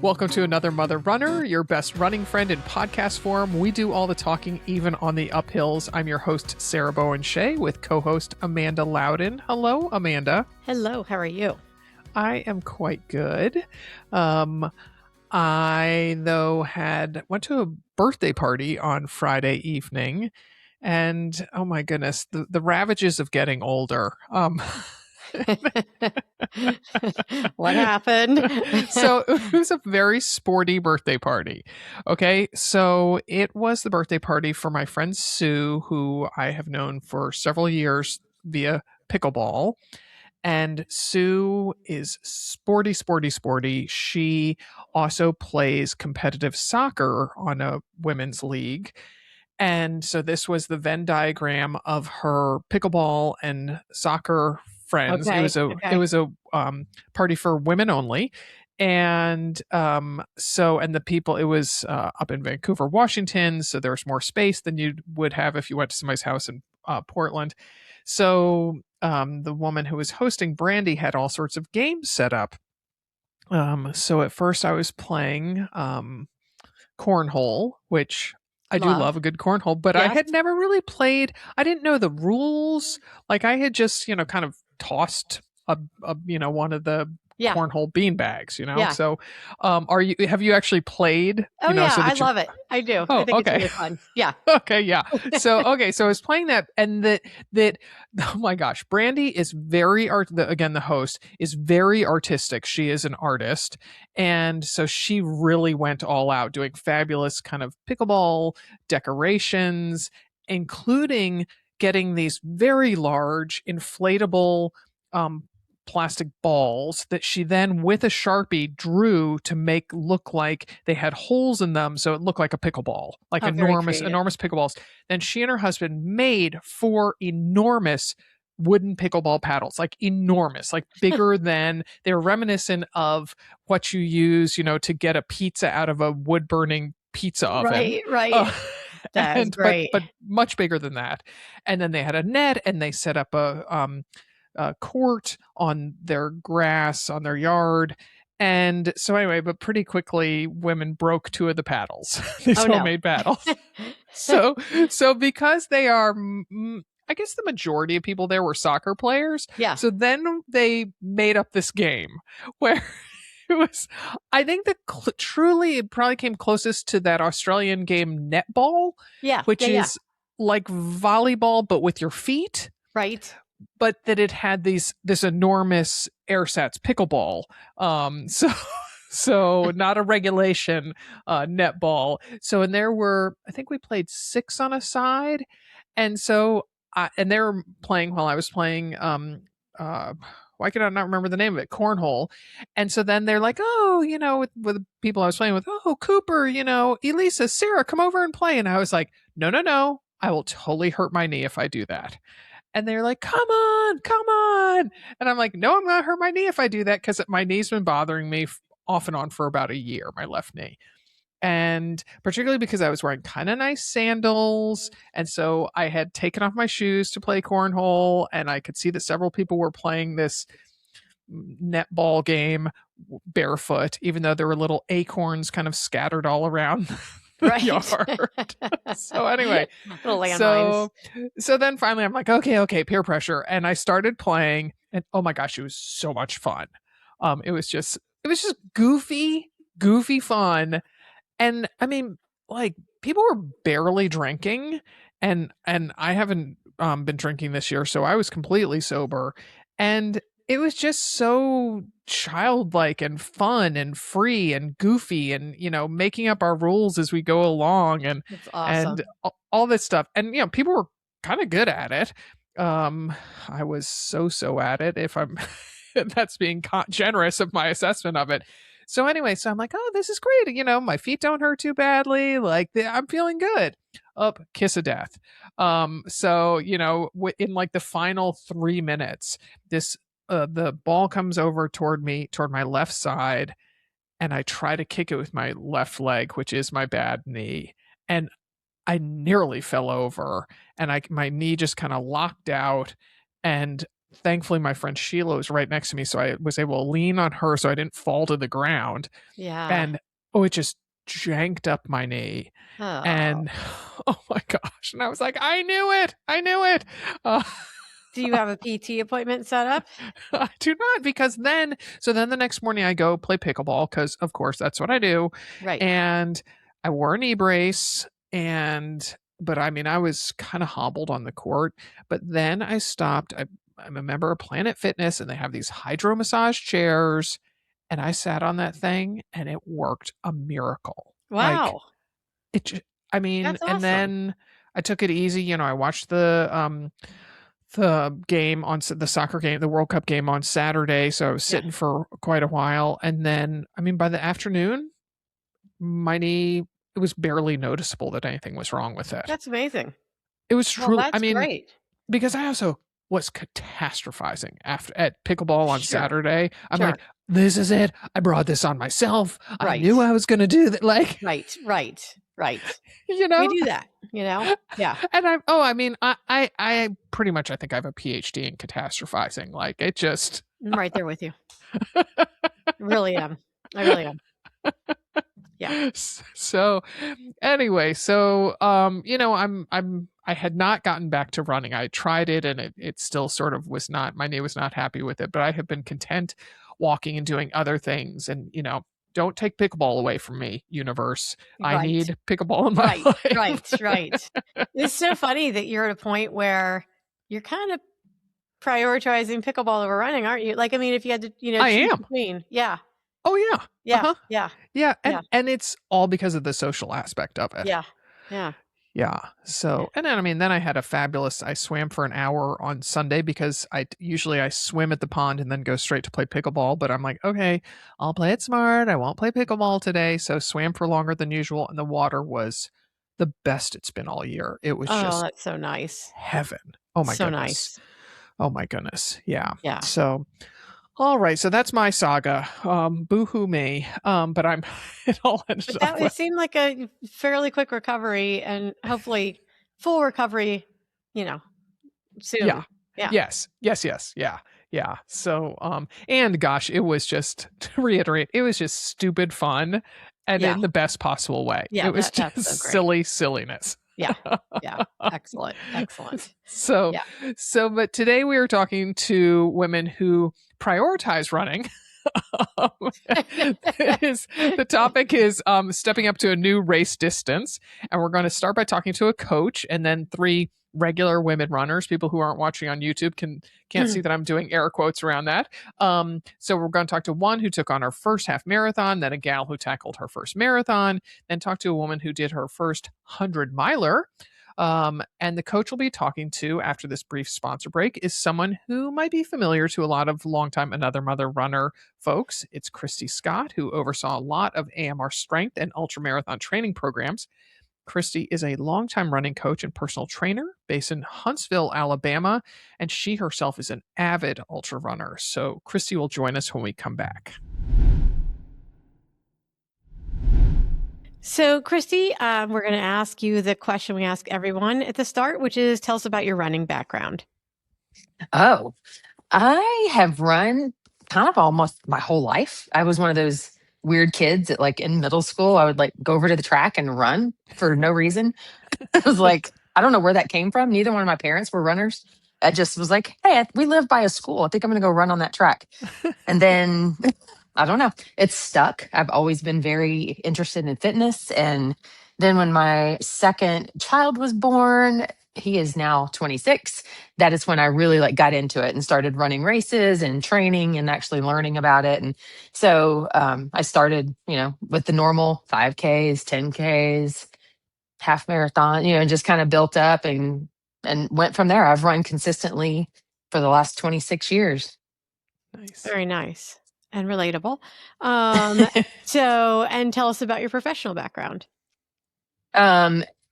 Welcome to another Mother Runner, your best running friend in podcast form. We do all the talking, even on the uphills. I'm your host, Sarah Bowen Shea, with co-host Amanda Loudin. Hello, Amanda. Hello, how are you? I am quite good. I, though, went to a birthday party on Friday evening, and oh my goodness, the ravages of getting older. What happened? So it was a very sporty birthday party. Okay. So it was the birthday party for my friend Sue, who I have known for several years via pickleball. And Sue is sporty, sporty, sporty. She also plays competitive soccer on a women's league. And so this was the Venn diagram of her pickleball and soccer friends. Okay, It was a party for women only. And and the people, it was up in Vancouver, Washington. So there was more space than you would have if you went to somebody's house in Portland. So the woman who was hosting, Brandy, had all sorts of games set up. So at first I was playing cornhole, which I do love a good cornhole, but yes. I had never really played. I didn't know the rules. Like I had just, kind of tossed one of the cornhole bean bags, Yeah. So, have you actually played? Oh yeah, I love it. I do. Oh, I think okay. It's really fun. Yeah. Okay. Yeah. So I was playing that, and that. Oh my gosh, Brandy is the host is very artistic. She is an artist, and so she really went all out, doing fabulous kind of pickleball decorations, including getting these very large inflatable plastic balls that she then with a Sharpie drew to make look like they had holes in them, so it looked like a pickleball, like enormous pickleballs. Then she and her husband made 4 enormous wooden pickleball paddles, like enormous, like bigger than, they were reminiscent of what you use, to get a pizza out of a wood burning pizza oven. Right. That's great. But much bigger than that. And then they had a net, and they set up a court on their grass on their yard. And so anyway, but pretty quickly women broke 2 of the paddles, these homemade paddles. So because they are, I guess the majority of people there were soccer players. Yeah. So then they made up this game where it was, I think it probably came closest to that Australian game netball. Yeah. Which is like volleyball, but with your feet. Right. But that it had this enormous airsats pickleball. So not a regulation netball. So, and there were, I think we played 6 on a side. And so, and they were playing while I was playing, why can I not remember the name of it? Cornhole. And so then they're like, with the people I was playing with, Cooper, Elisa, Sarah, come over and play. And I was like, no, I will totally hurt my knee if I do that. And they're like, come on. And I'm like, no, I'm going to hurt my knee if I do that, because my knee's been bothering me off and on for about a year, my left knee. And particularly because I was wearing kind of nice sandals. And so I had taken off my shoes to play cornhole, and I could see that several people were playing this netball game barefoot, even though there were little acorns kind of scattered all around the yard. So anyway, so then finally I'm like, okay, peer pressure. And I started playing, and oh my gosh, it was so much fun. It was just goofy fun. And I mean, like, people were barely drinking, and I haven't been drinking this year, so I was completely sober. And it was just so childlike and fun and free and goofy, and making up our rules as we go along, and that's awesome. And all this stuff. And people were kind of good at it. I was so at it, if I'm that's being generous of my assessment of it. So anyway, I'm like, this is great. My feet don't hurt too badly. Like, I'm feeling good. Kiss of death. So in like the final 3 minutes, the ball comes over toward my left side, and I try to kick it with my left leg, which is my bad knee. And I nearly fell over, and my knee just kind of locked out, and thankfully my friend Sheila was right next to me, so I was able to lean on her so I didn't fall to the ground. Yeah. And oh, it just janked up my knee. Oh. And oh my gosh. And I was like, I knew it. I knew it. Uh, Do you have a PT appointment set up? I do not, because then the next morning I go play pickleball because of course that's what I do. Right. And I wore a knee brace but I mean I was kind of hobbled on the court. But then I stopped. I'm a member of Planet Fitness and they have these hydro massage chairs. And I sat on that thing and it worked a miracle. Like Wow. I mean, That's and awesome. then I took it easy. You know, I watched the game on the soccer game, the World Cup game on Saturday. So I was Yeah. sitting for quite a while. And then, I mean, by the afternoon, my knee, it was barely noticeable that anything was wrong with it. That's amazing. It was Well, truly, I that's mean, great. because I also was catastrophizing at pickleball on Sure. Saturday. I'm Sure. like, this is it. I brought this on myself. I Right. knew I was going to do that. Like, Right. you We know, do that, Yeah. And I pretty much, I think I have a PhD in catastrophizing. Like it just, I'm right there with you. Really am. I really am. Yeah. So anyway, I had not gotten back to running. I tried it and it still sort of was not, my knee was not happy with it, but I have been content walking and doing other things. And, don't take pickleball away from me, universe. I Right. need pickleball in my life. Right. It's so funny that you're at a point where you're kind of prioritizing pickleball over running, aren't you? Like, I mean, if you had to, I choose am. between. Yeah. Oh yeah. Yeah. Uh-huh. Yeah. Yeah. Yeah. And it's all because of the social aspect of it. Yeah. Yeah. Yeah. So, and then, I mean, then I had I swam for an hour on Sunday because usually I swim at the pond and then go straight to play pickleball. But I'm like, okay, I'll play it smart. I won't play pickleball today. So swam for longer than usual. And the water was the best it's been all year. It was Oh, just that's so nice. heaven. Oh my So goodness. nice. Oh my goodness. Yeah. Yeah. So, all right, so that's my saga. Boo-hoo me. But it all ended up It seemed like a fairly quick recovery and hopefully full recovery, soon. Yeah. Yeah. Yes. Yeah. Yeah. So, and gosh, it was just, to reiterate, it was just stupid fun and Yeah. in the best possible way. Yeah, It was that's just so great. silly silliness. Yeah. Excellent. So, but today we are talking to women who prioritize running. The topic is stepping up to a new race distance. And we're going to start by talking to a coach and then three regular women runners. People who aren't watching on YouTube can't see that I'm doing air quotes around that. So we're going to talk to one who took on her first half marathon, then a gal who tackled her first marathon, then talk to a woman who did her first 100-miler. And the coach will be talking to after this brief sponsor break is someone who might be familiar to a lot of longtime Another Mother runner folks. It's Christy Scott, who oversaw a lot of AMR strength and ultramarathon training programs. Christy is a longtime running coach and personal trainer based in Huntsville, Alabama, and she herself is an avid ultra runner. So Christy will join us when we come back. So, Christy, we're going to ask you the question we ask everyone at the start, which is tell us about your running background. Oh, I have run kind of almost my whole life. I was one of those weird kids that, like, in middle school, I would like go over to the track and run for no reason. I was like, I don't know where that came from. Neither one of my parents were runners. I just was like, hey, we live by a school. I think I'm going to go run on that track. And then I don't know, it's stuck. I've always been very interested in fitness. And then when my second child was born, he is now 26. That is when I really like got into it and started running races and training and actually learning about it. And so I started, with the normal 5Ks, 10Ks, half marathon, just kind of built up and went from there. I've run consistently for the last 26 years. Nice. Very nice and relatable. So, and tell us about your professional background.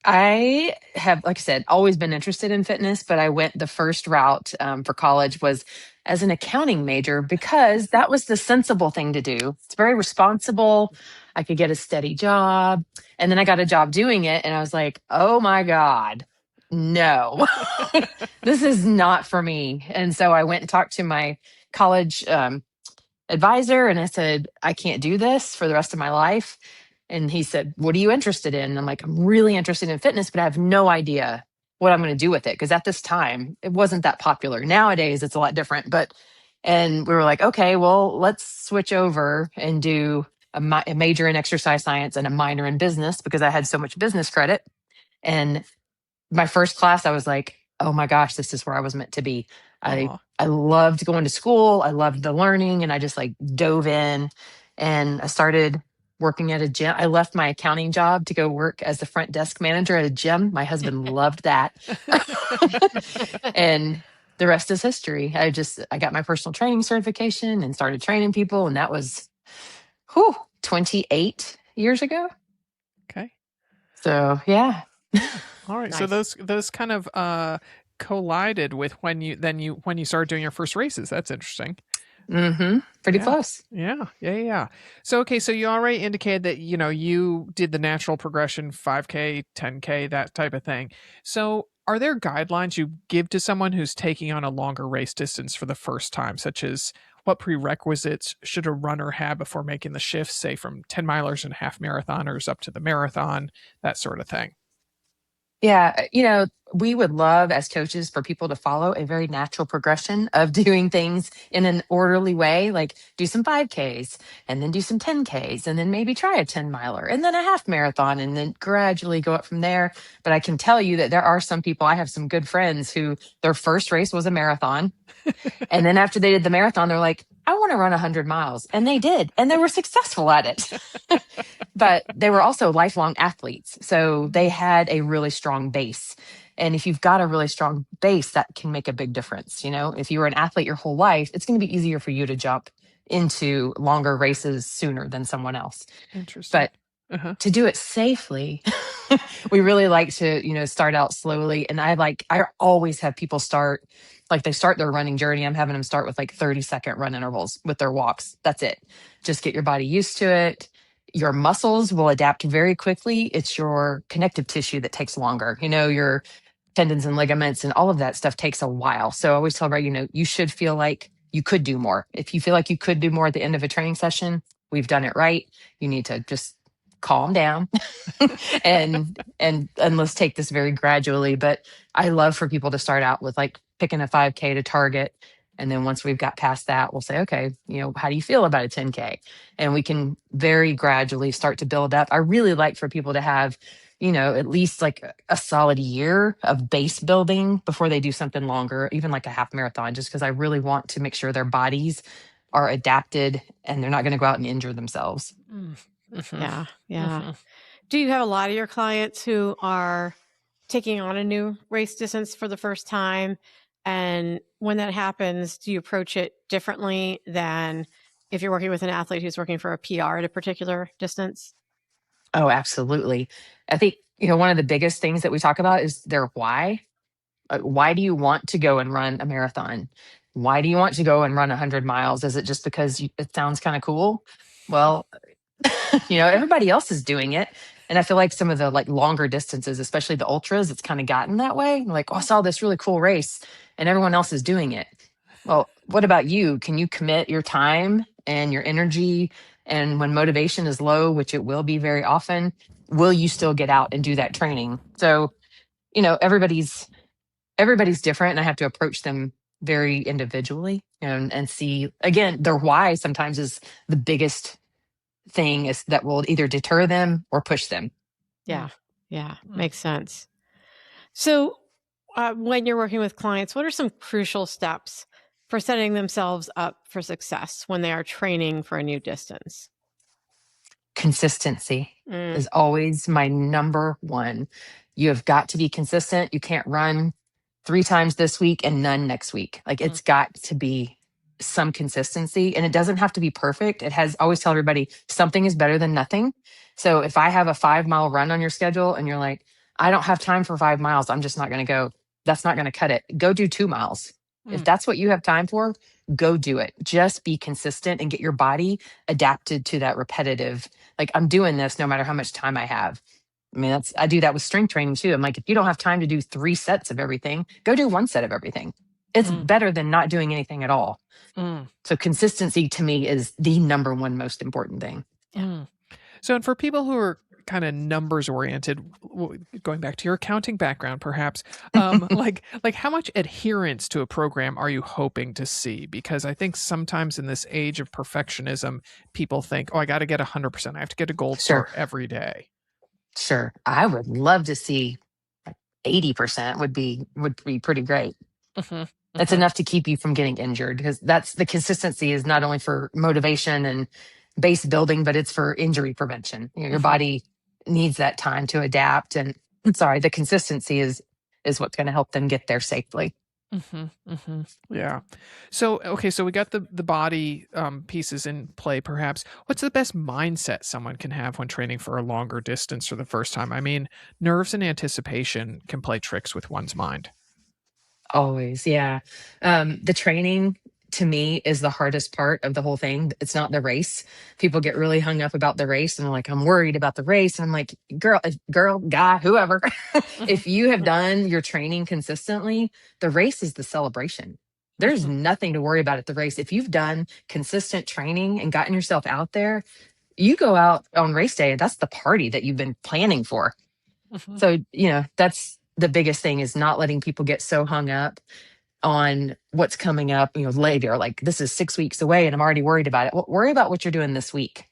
I have, like I said, always been interested in fitness, but I went the first route for college was as an accounting major because that was the sensible thing to do. It's very responsible. I could get a steady job. And then I got a job doing it and I was like, oh my God, no, this is not for me. And so I went and talked to my college advisor and I said, I can't do this for the rest of my life. And he said, what are you interested in? And I'm like, I'm really interested in fitness, but I have no idea what I'm going to do with it. Because at this time, it wasn't that popular. Nowadays, it's a lot different. And we were like, okay, well, let's switch over and do a major in exercise science and a minor in business because I had so much business credit. And my first class, I was like, oh my gosh, this is where I was meant to be. I Aw. I loved going to school. I loved the learning, and I just like dove in, and I started working at a gym. I left my accounting job to go work as the front desk manager at a gym. My husband loved that. And the rest is history. I got my personal training certification and started training people, and that was 28 years ago. Okay. So, yeah. All right. So Nice. those kind of collided with when you started doing your first races. That's interesting. Pretty Yeah. close. Yeah. So okay, so you already indicated that you did the natural progression, 5K, 10K, that type of thing. So are there guidelines you give to someone who's taking on a longer race distance for the first time, such as what prerequisites should a runner have before making the shift, say from 10 milers and half marathoners up to the marathon, that sort of thing? Yeah, we would love as coaches for people to follow a very natural progression of doing things in an orderly way, like do some 5Ks and then do some 10Ks and then maybe try a 10 miler and then a half marathon and then gradually go up from there. But I can tell you that there are some people, I have some good friends who their first race was a marathon. And then after they did the marathon, they're like, I want to run 100 miles. And they did. And they were successful at it. But they were also lifelong athletes. So they had a really strong base. And if you've got a really strong base, that can make a big difference. If you were an athlete your whole life, it's going to be easier for you to jump into longer races sooner than someone else. Interesting. But to do it safely, we really like to, start out slowly. And I always have people start, like they start their running journey. I'm having them start with like 30-second run intervals with their walks. That's it. Just get your body used to it. Your muscles will adapt very quickly. It's your connective tissue that takes longer. Your tendons and ligaments and all of that stuff takes a while. So I always tell everybody, you should feel like you could do more. If you feel like you could do more at the end of a training session, we've done it right. You need to just calm down and let's take this very gradually. But I love for people to start out with like picking a 5K to target. And then once we've got past that, we'll say, okay, how do you feel about a 10K? And we can very gradually start to build up. I really like for people to have, at least like a solid year of base building before they do something longer, even like a half marathon, just because I really want to make sure their bodies are adapted and they're not going to go out and injure themselves. Yeah. Do you have a lot of your clients who are taking on a new race distance for the first time? And when that happens, do you approach it differently than if you're working with an athlete who's working for a PR at a particular distance? Oh, absolutely. I think, one of the biggest things that we talk about is their why. Why do you want to go and run a marathon? Why do you want to go and run 100 miles? Is it just because it sounds kind of cool? Well, everybody else is doing it. And I feel like some of the like longer distances, especially the ultras, it's kind of gotten that way. Like, oh, I saw this really cool race and everyone else is doing it. Well, what about you? Can you commit your time and your energy? And when motivation is low, which it will be very often, will you still get out and do that training? So, everybody's different and I have to approach them very individually and see again, their why sometimes is the biggest thing is that will either deter them or push them. Yeah. Makes sense. So when you're working with clients, what are some crucial steps for setting themselves up for success when they are training for a new distance? Consistency is always my number one. You have got to be consistent. You can't run 3 times this week and none next week. Like it's got to be some consistency and it doesn't have to be perfect. Always tell everybody something is better than nothing. So if I have a 5-mile run on your schedule and you're like, I don't have time for 5 miles, I'm just not going to go. That's not going to cut it. Go do 2 miles. If that's what you have time for, go do it. Just be consistent and get your body adapted to that repetitive. Like I'm doing this no matter how much time I have. I mean, I do that with strength training too. I'm like, if you don't have time to do 3 sets of everything, go do 1 set of everything. It's better than not doing anything at all. So consistency to me is the number one most important thing. So, and for people who are kind of numbers oriented, going back to your accounting background, perhaps, like how much adherence to a program are you hoping to see? Because I think sometimes in this age of perfectionism, people think, oh, I got to get 100%. I have to get a gold star every day. Sure. I would love to see 80% would be pretty great. That's enough to keep you from getting injured, because that's the consistency is not only for motivation and base building, but it's for injury prevention. Your body needs that time to adapt. And the consistency is what's going to help them get there safely. Yeah. So, okay. So we got the body pieces in play, perhaps. What's the best mindset someone can have when training for a longer distance for the first time? I mean, nerves and anticipation can play tricks with one's mind. Always. Yeah. The training to me is the hardest part of the whole thing. It's not the race. People get really hung up about the race and they're like, I'm worried about the race. And I'm like, girl, guy, whoever, if you have done your training consistently, the race is the celebration. There's nothing to worry about at the race. If you've done consistent training and gotten yourself out there, you go out on race day and that's the party that you've been planning for. So, that's the biggest thing, is not letting people get so hung up on what's coming up, later. Like, this is 6 weeks away and I'm already worried about it. Well, worry about what you're doing this week.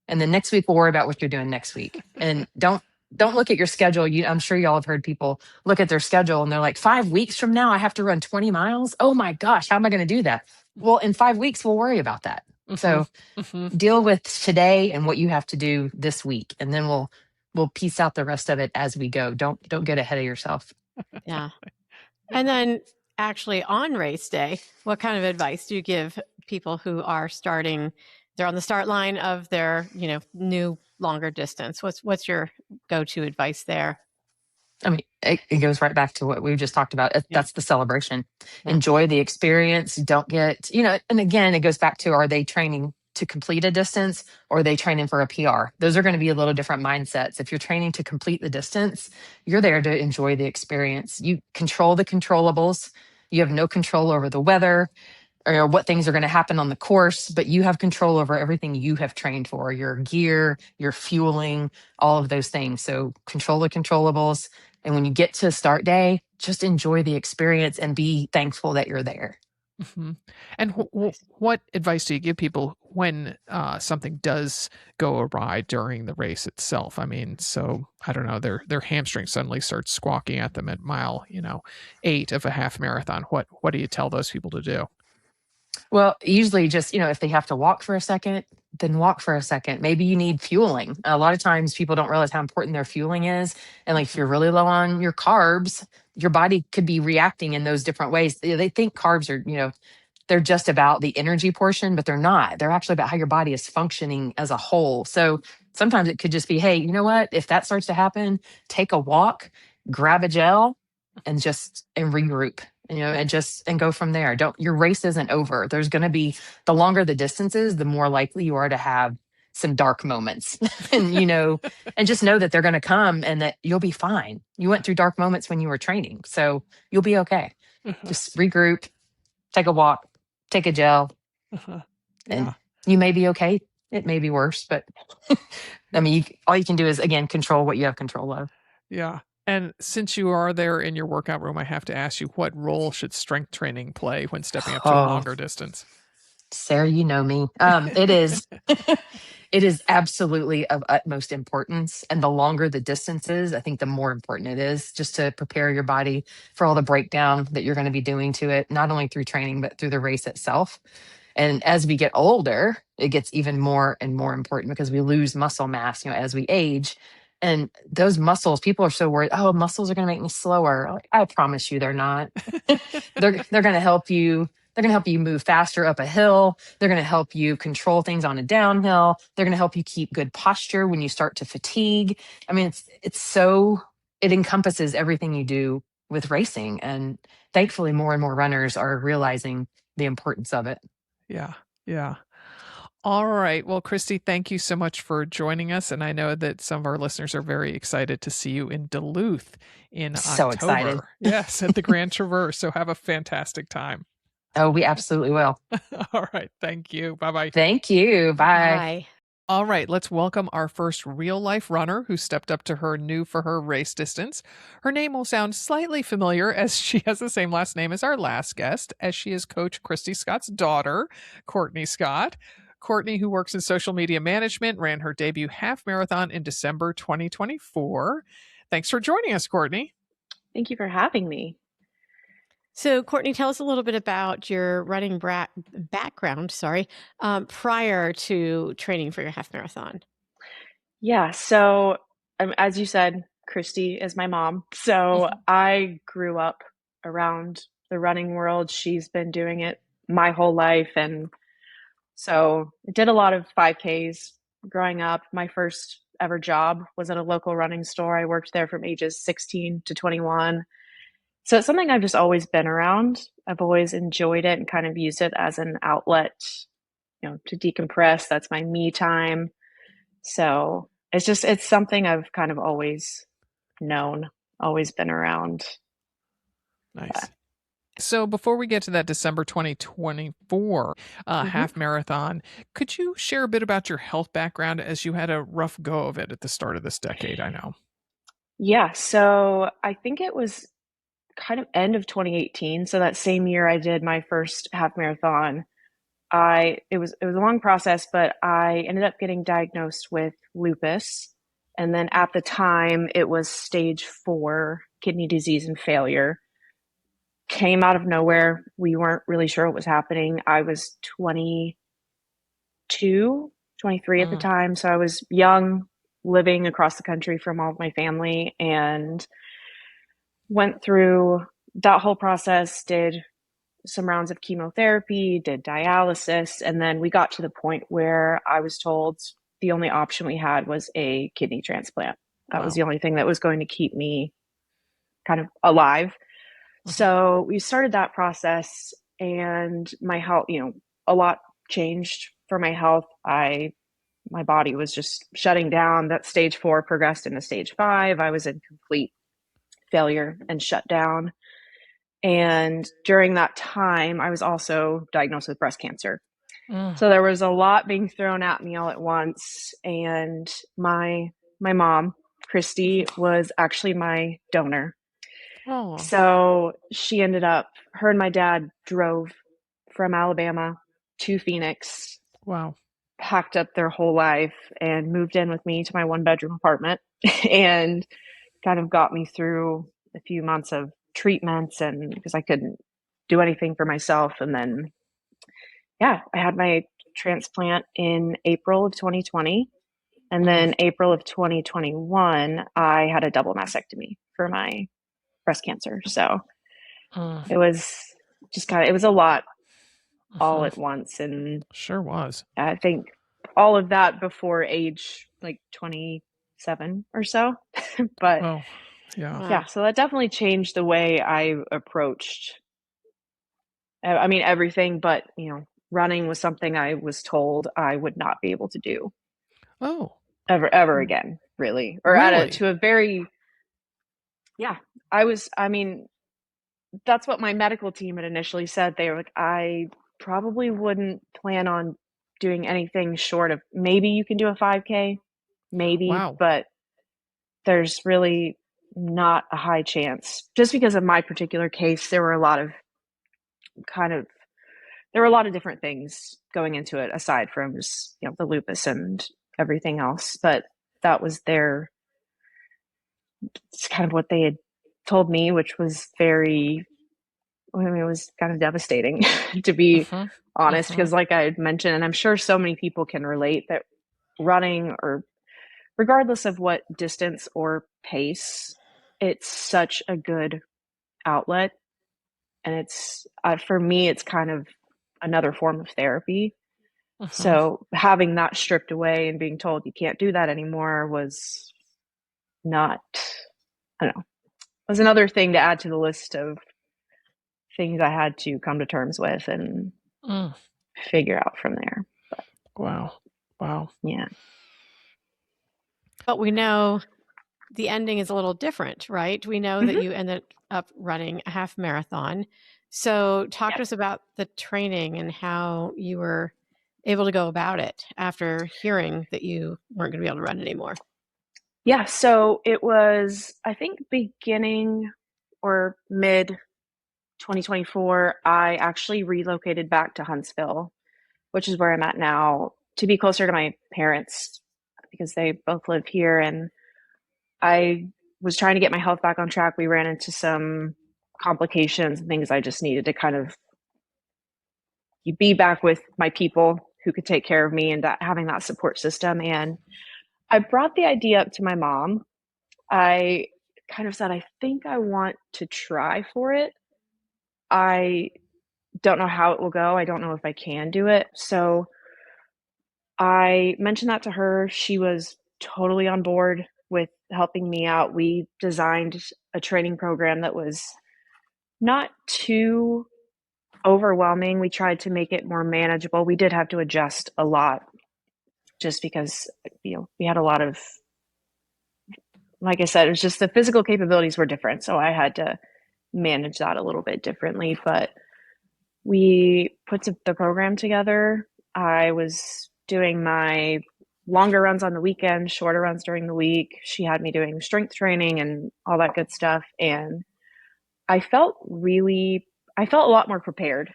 And then next week, we'll worry about what you're doing next week. And don't look at your schedule. I'm sure y'all have heard people look at their schedule and they're like, 5 weeks from now, I have to run 20 miles. Oh my gosh, how am I going to do that? Well, in 5 weeks, we'll worry about that. So deal with today and what you have to do this week. And then we'll piece out the rest of it as we go. Don't get ahead of yourself. Yeah. And then actually on race day, what kind of advice do you give people who are starting, they're on the start line of their, new longer distance? What's your go-to advice there? I mean, it goes right back to what we just talked about. That's the celebration. Yeah. Enjoy the experience. Don't get, and again, it goes back to, are they training to complete a distance or are they training for a PR? Those are going to be a little different mindsets. If you're training to complete the distance, you're there to enjoy the experience. You control the controllables. You have no control over the weather or what things are going to happen on the course, but you have control over everything you have trained for, your gear, your fueling, all of those things. So control the controllables. And when you get to start day, just enjoy the experience and be thankful that you're there. And what advice do you give people when something does go awry during the race itself? I mean, so I don't know, their hamstring suddenly starts squawking at them at mile, 8 of a half marathon. What do you tell those people to do? Well, usually just, if they have to walk for a second, then walk for a second. Maybe you need fueling. A lot of times people don't realize how important their fueling is. And like, if you're really low on your carbs, your body could be reacting in those different ways. They think carbs are, they're just about the energy portion, but they're not. They're actually about how your body is functioning as a whole. So sometimes it could just be, hey, you know what? If that starts to happen, take a walk, grab a gel, and regroup. And go from there. Your race isn't over. There's going to be, the longer the distance is, the more likely you are to have some dark moments. And, and just know that they're going to come and that you'll be fine. You went through dark moments when you were training, so you'll be okay. Just regroup, take a walk, take a gel, and you may be okay. It may be worse, but I mean, all you can do is, again, control what you have control of. Yeah. And since you are there in your workout room, I have to ask you, what role should strength training play when stepping up to a longer distance? Sarah, you know me. It is. It is absolutely of utmost importance. And the longer the distance is, I think the more important it is, just to prepare your body for all the breakdown that you're going to be doing to it, not only through training, but through the race itself. And as we get older, it gets even more and more important because we lose muscle mass, as we age. And those muscles, people are so worried, oh, muscles are going to make me slower. I promise you they're not. They're going to help you. They're going to help you move faster up a hill. They're going to help you control things on a downhill. They're going to help you keep good posture when you start to fatigue. I mean, it encompasses everything you do with racing. And thankfully, more and more runners are realizing the importance of it. Yeah. Yeah. All right. Well, Christy, thank you so much for joining us. And I know that some of our listeners are very excited to see you in Duluth in So excited. October. Yes, at the Grand Traverse. So have a fantastic time. Oh, we absolutely will. All right. Thank you. Bye bye. Thank you. Bye. Bye. All right, let's welcome our first real life runner who stepped up to her new for her race distance. Her name will sound slightly familiar as she has the same last name as our last guest, as she is Coach Christy Scott's daughter, Courtney Scott. Courtney, who works in social media management, ran her debut half marathon in December 2024. Thanks for joining us, Courtney. Thank you for having me. So, Courtney, tell us a little bit about your running background, prior to training for your half marathon. Yeah, so as you said, Christy is my mom. So I grew up around the running world. She's been doing it my whole life. And so I did a lot of 5Ks growing up. My first ever job was at a local running store. I worked there from ages 16 to 21. So it's something I've just always been around. I've always enjoyed it and kind of used it as an outlet, to decompress. That's my me time. So it's something I've kind of always known, always been around. Nice. So before we get to that December 2024 half marathon, could you share a bit about your health background as you had a rough go of it at the start of this decade? I know. Yeah, so I think it was kind of end of 2018. So that same year I did my first half marathon. It was a long process, but I ended up getting diagnosed with lupus. And then at the time it was stage 4 kidney disease and failure. Came out of nowhere. We weren't really sure what was happening. I was 22, 23 at the time. So I was young, living across the country from all of my family, and went through that whole process, did some rounds of chemotherapy, did dialysis, and then we got to the point where I was told the only option we had was a kidney transplant. That was the only thing that was going to keep me kind of alive. So we started that process, and my health, a lot changed for my health. My body was just shutting down. That stage 4 progressed into stage 5. I was in complete failure and shut down. And during that time, I was also diagnosed with breast cancer. So there was a lot being thrown at me all at once. And my mom, Christy, was actually my donor. Oh. So she ended up, her and my dad drove from Alabama to Phoenix. Wow. Packed up their whole life and moved in with me to my 1-bedroom apartment and kind of got me through a few months of treatments, and because I couldn't do anything for myself. And then, I had my transplant in April of 2020. And then April of 2021, I had a double mastectomy for my breast cancer. So it was just it was a lot all at once. And sure was. I think all of that before age like 27 or so. But so that definitely changed the way I approached, everything, but running was something I was told I would not be able to do ever again, really, or to a very that's what my medical team had initially said. They were like, I probably wouldn't plan on doing anything short of maybe you can do a 5K, maybe, but there's really not a high chance. Just because of my particular case, there were a lot of different things going into it aside from just, the lupus and everything else. But that was it's kind of what they had told me, which was it was kind of devastating to be honest, because like I had mentioned, and I'm sure so many people can relate, that running, or regardless of what distance or pace, it's such a good outlet. And it's, for me, it's kind of another form of therapy. So having that stripped away and being told you can't do that anymore was not, I don't know, was another thing to add to the list of things I had to come to terms with and figure out from there. Wow. Wow. Yeah. But we know the ending is a little different, right? We know that you ended up running a half marathon. So talk to us about the training and how you were able to go about it after hearing that you weren't going to be able to run anymore. Yeah. So it was, I think, beginning or mid 2024, I actually relocated back to Huntsville, which is where I'm at now, to be closer to my parents because they both live here. And I was trying to get my health back on track. We ran into some complications and things. I just needed to kind of be back with my people who could take care of me and that having that support system. And I brought the idea up to my mom. I kind of said, I think I want to try for it. I don't know how it will go. I don't know if I can do it. So I mentioned that to her. She was totally on board with helping me out. We designed a training program that was not too overwhelming. We tried to make it more manageable. We did have to adjust a lot just because, we had a lot of, like I said, it was just the physical capabilities were different. So I had to manage that a little bit differently. But we put the program together. I was doing my longer runs on the weekend, shorter runs during the week. She had me doing strength training and all that good stuff. And I felt a lot more prepared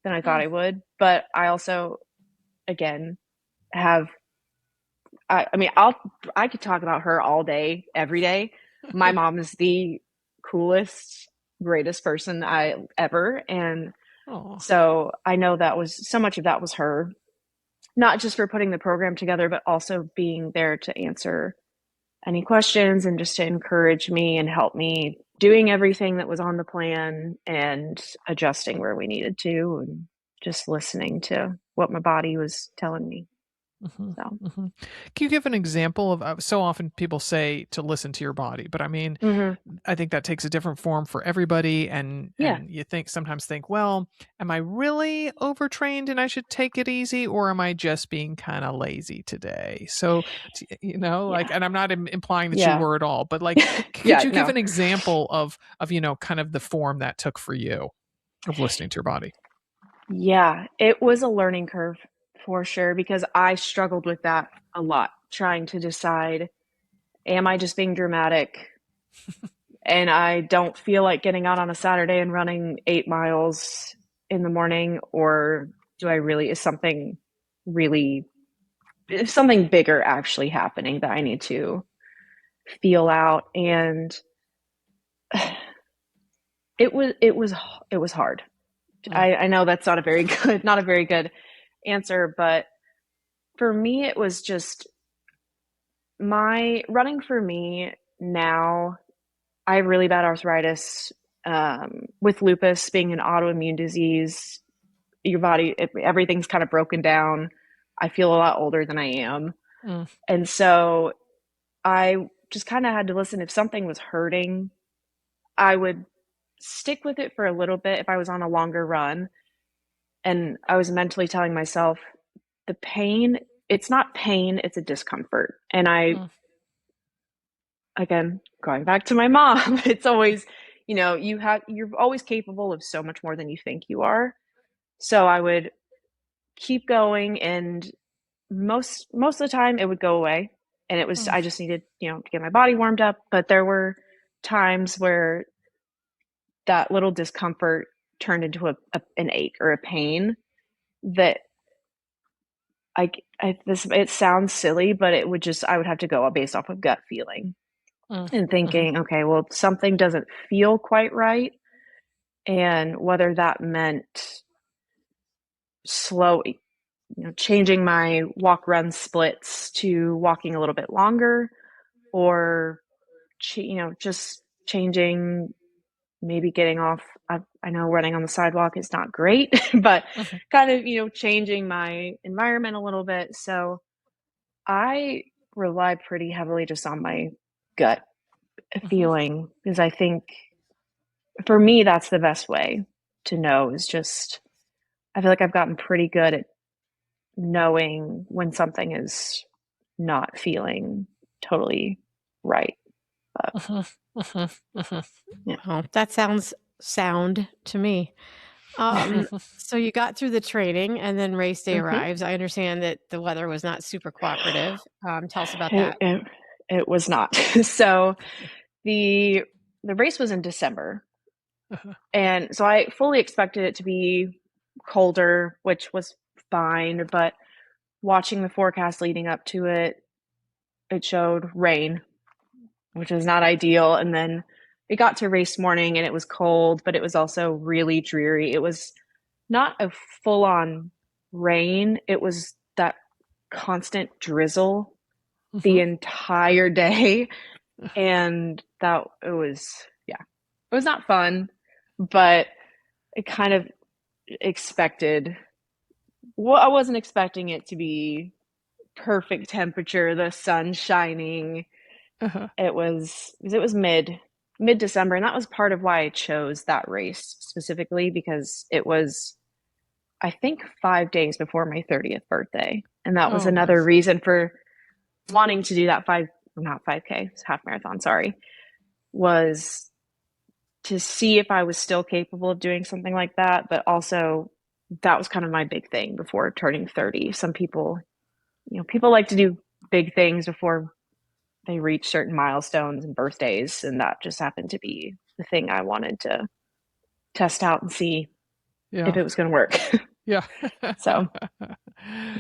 than I thought I would. But I also, again, have, I could talk about her all day, every day. My mom is the coolest, greatest person I ever. And so I know so much of that was her, not just for putting the program together, but also being there to answer any questions and just to encourage me and help me doing everything that was on the plan and adjusting where we needed to and just listening to what my body was telling me. So. Can you give an example of so often people say to listen to your body, but I mean, I think that takes a different form for everybody. And you sometimes think, well, am I really overtrained and I should take it easy, or am I just being kind of lazy today? So, and I'm not implying that you were at all, but like, could you give an example of, kind of the form that took for you of listening to your body? Yeah, it was a learning curve for sure, because I struggled with that a lot, trying to decide, am I just being dramatic and I don't feel like getting out on a Saturday and running 8 miles in the morning, or is something bigger actually happening that I need to feel out? And it was hard. I know that's not a very good answer, but for me, it was just my running. For me now, I have really bad arthritis. With lupus being an autoimmune disease, your body, everything's kind of broken down. I feel a lot older than I am. And so I just kind of had to listen. If something was hurting, I would stick with it for a little bit if I was on a longer run. And I was mentally telling myself, the pain, it's not pain, it's a discomfort. And again, going back to my mom, it's always, you're always capable of so much more than you think you are. So I would keep going, and most of the time it would go away. And it was, I just needed, to get my body warmed up. But there were times where that little discomfort turned into an ache or a pain that it sounds silly, but I would have to go based off of gut feeling and thinking, okay, well, something doesn't feel quite right. And whether that meant changing my walk run splits to walking a little bit longer, or, just changing, maybe getting off. I know running on the sidewalk is not great, but kind of, changing my environment a little bit. So I rely pretty heavily just on my gut feeling, because I think for me, that's the best way to know, is just, I feel like I've gotten pretty good at knowing when something is not feeling totally right. But, yeah. Well, that sounds sound to me. So you got through the training and then race day Mhm. arrives. I understand that the weather was not super cooperative. Tell us about It, that. it, it was not. So the race was in December, and so I fully expected it to be colder, which was fine. But watching the forecast leading up to it, it showed rain, which was not ideal. And then it got to race morning and it was cold, but it was also really dreary. It was not a full on rain, it was that constant drizzle the entire day. And that it was, yeah, it was not fun, but it kind of expected, well, I wasn't expecting it to be perfect temperature, the sun shining. It was mid December, and that was part of why I chose that race specifically, because it was, I think, 5 days before my 30th birthday, and that was Oh, another nice. reason for wanting to do that not 5K, it's half marathon, sorry, was to see if I was still capable of doing something like that, but also that was kind of my big thing before turning 30. Some people, people like to do big things before they reach certain milestones and birthdays, and that just happened to be the thing I wanted to test out and see if Yeah. it was going to work. Yeah. So,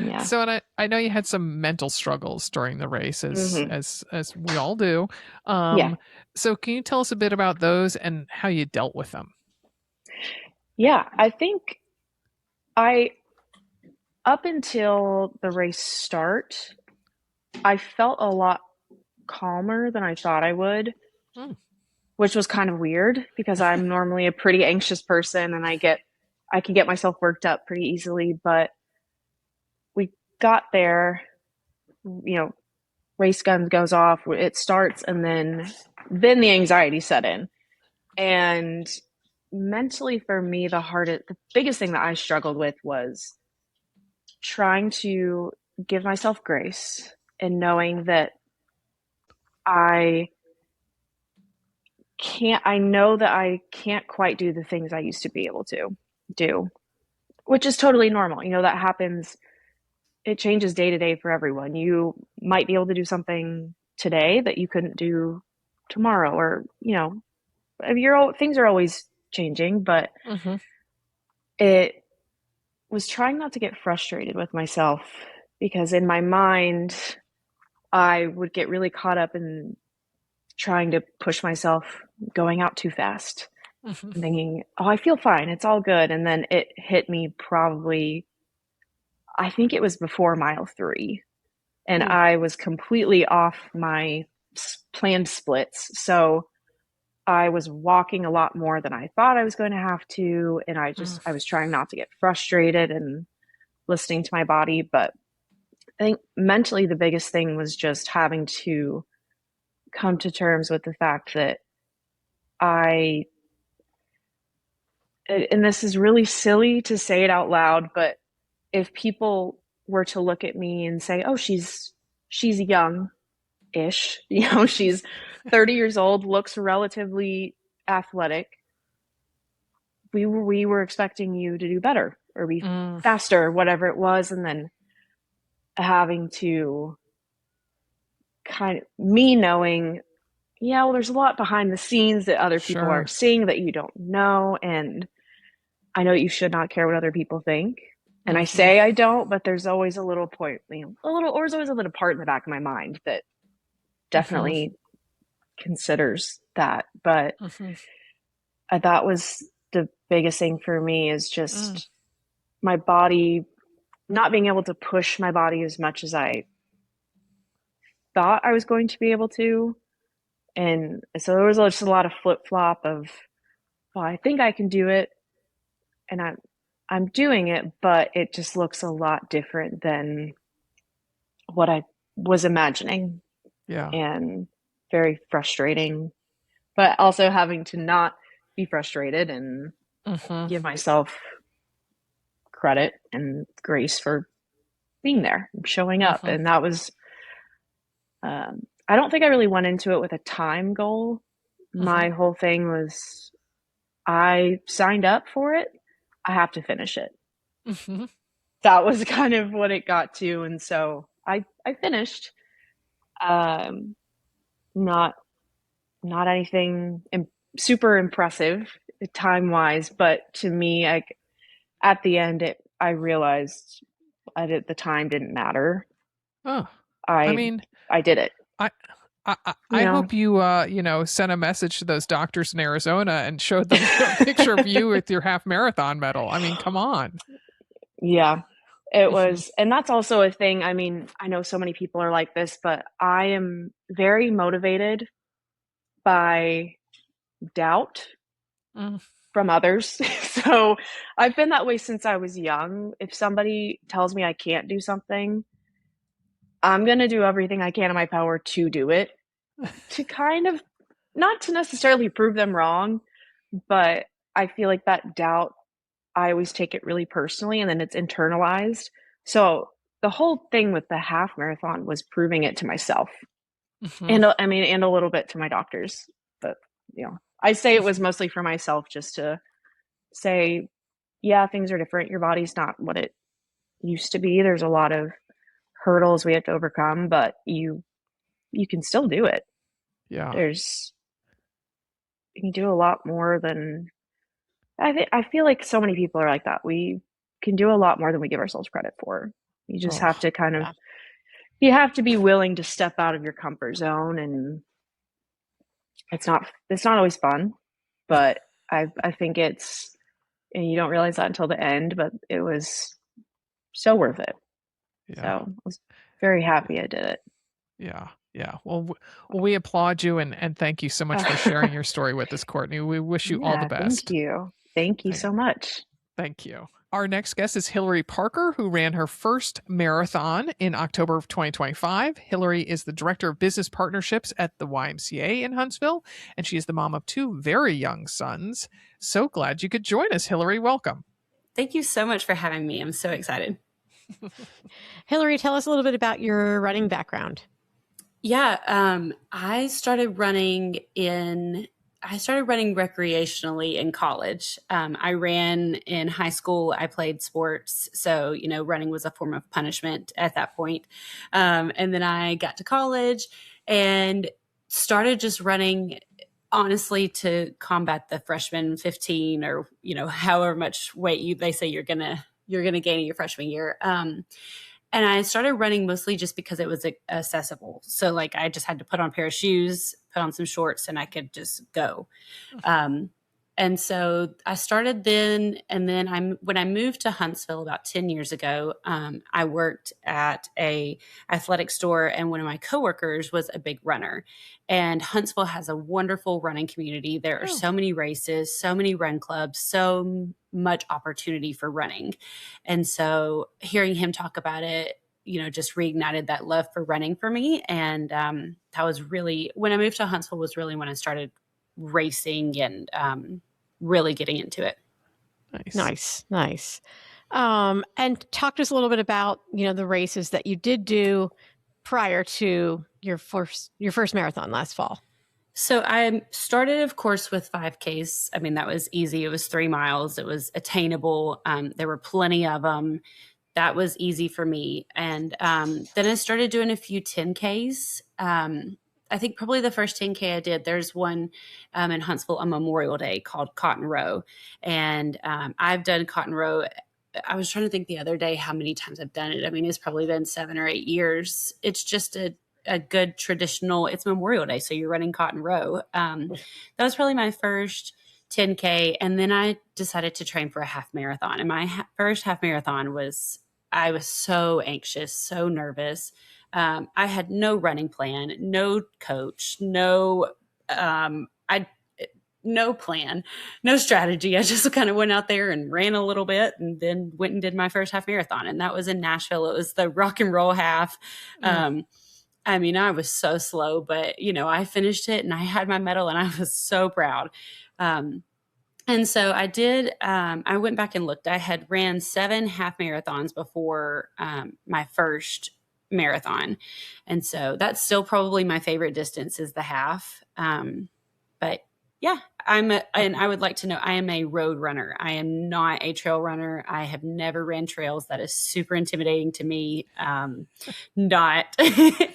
yeah. So, and I know you had some mental struggles during the race, Hmm. as we all do. Yeah. So can you tell us a bit about those and how you dealt with them? Yeah. I think I, up until the race start, I felt a lot calmer than I thought I would, Mm. which was kind of weird because I'm normally a pretty anxious person and I can get myself worked up pretty easily. But we got there, race gun goes off, it starts, and then the anxiety set in. And mentally for me, the biggest thing that I struggled with was trying to give myself grace and knowing that I I know that I can't quite do the things I used to be able to do, which is totally normal. That happens. It changes day to day for everyone. You might be able to do something today that you couldn't do tomorrow, or, things are always changing, but Mm-hmm. it was trying not to get frustrated with myself, because in my mind, I would get really caught up in trying to push myself, going out too fast, Mm-hmm. and thinking, oh, I feel fine, it's all good. And then it hit me probably, I think it was before mile 3, and Ooh. I was completely off my planned splits. So I was walking a lot more than I thought I was going to have to. And Mm. I was trying not to get frustrated and listening to my body. But I think mentally, the biggest thing was just having to come to terms with the fact that I, and this is really silly to say it out loud, but if people were to look at me and say, oh, she's young ish, she's 30 years old, looks relatively athletic, we were expecting you to do better or be Mm. faster, whatever it was. And then having to kind of, me knowing, yeah, well, there's a lot behind the scenes that other people Sure. aren't seeing that you don't know. And I know you should not care what other people think. And I Mm-hmm. say I don't, but there's always a little point, or there's always a little part in the back of my mind that Mm-hmm. definitely considers that. But Mm-hmm. that was the biggest thing for me, is Mm. just my body, not being able to push my body as much as I thought I was going to be able to. And so there was just a lot of flip flop of, well, I think I can do it, and I'm doing it, but it just looks a lot different than what I was imagining, Yeah. and very frustrating. But also having to not be frustrated and Mm-hmm. give myself credit and grace for being there, showing up. And that was, I don't think I really went into it with a time goal. My whole thing was, I signed up for it. I have to finish it. That was kind of what it got to. And so I finished, not anything super impressive time wise, but to me, at the end, I realized the time didn't matter. Oh, I mean, I did it. I hope you, sent a message to those doctors in Arizona and showed them a picture of you with your half marathon medal. I mean, come on. Yeah, it was. And that's also a thing. I mean, I know so many people are like this, but I am very motivated by doubt from others. So I've been that way since I was young. If somebody tells me I can't do something, I'm going to do everything I can in my power to do it, to kind of, not to necessarily prove them wrong, but I feel like that doubt, I always take it really personally, and then it's internalized. So the whole thing with the half marathon was proving it to myself. And I mean, and a little bit to my doctors, but I say it was mostly for myself, just to say, yeah, things are different. Your body's not what it used to be. There's a lot of hurdles we have to overcome, but you can still do it. Yeah. You can do a lot more than, I feel like so many people are like that. We can do a lot more than we give ourselves credit for. You just have to kind of, you have to be willing to step out of your comfort zone, and it's not always fun, but I think it's, and you don't realize that until the end, but it was so worth it. Yeah. So I was very happy I did it. Yeah. Yeah. Well, we applaud you and thank you so much for sharing your story with us, Courtney. We wish you all the best. Thank you. Thank you so much. Thank you. Our next guest is Hillary Parker, who ran her first marathon in October of 2025. Hillary is the Director of Business Partnerships at the YMCA in Huntsville, and she is the mom of 2 very young sons. So glad you could join us, Hillary. Welcome. Thank you so much for having me. I'm so excited. Hillary, tell us a little bit about your running background. Yeah, I started running recreationally in college. I ran in high school. I played sports. So, running was a form of punishment at that point. And then I got to college and started just running, honestly, to combat the freshman 15 or, however much weight they say you're going to gain in your freshman year. And I started running mostly just because it was accessible. So I just had to put on a pair of shoes, put on some shorts, and I could just go. And so I started then. And then when I moved to Huntsville about 10 years ago, I worked at a athletic store, and one of my coworkers was a big runner. And Huntsville has a wonderful running community. There are so many races, so many run clubs, so much opportunity for running. And so hearing him talk about it, just reignited that love for running for me. And that was really, when I moved to Huntsville, was really when I started racing and really getting into it. Nice. And talk to us a little bit about, the races that you did do prior to your first marathon last fall. So I started, of course, with 5Ks. I mean, that was easy. It was 3 miles. It was attainable. There were plenty of them. That was easy for me. And then I started doing a few 10Ks. I think probably the first 10K I did, there's one in Huntsville on Memorial Day called Cotton Row. And I've done Cotton Row. I was trying to think the other day how many times I've done it. I mean, it's probably been 7 or 8 years. It's just a good traditional, it's Memorial Day, so you're running Cotton Row. That was probably my first 10K. And then I decided to train for a half marathon. And my first half marathon I was so anxious, so nervous. I had no running plan, no coach, no plan, no strategy. I just kind of went out there and ran a little bit and then went and did my first half marathon. And that was in Nashville. It was the rock and roll half. I mean, I was so slow, but I finished it and I had my medal and I was so proud. And so I did, I went back and looked. I had ran 7 half marathons before my first marathon. And so that's still probably my favorite distance is the half. But yeah, and I would like to know, I am a road runner. I am not a trail runner. I have never ran trails. That is super intimidating to me. Not,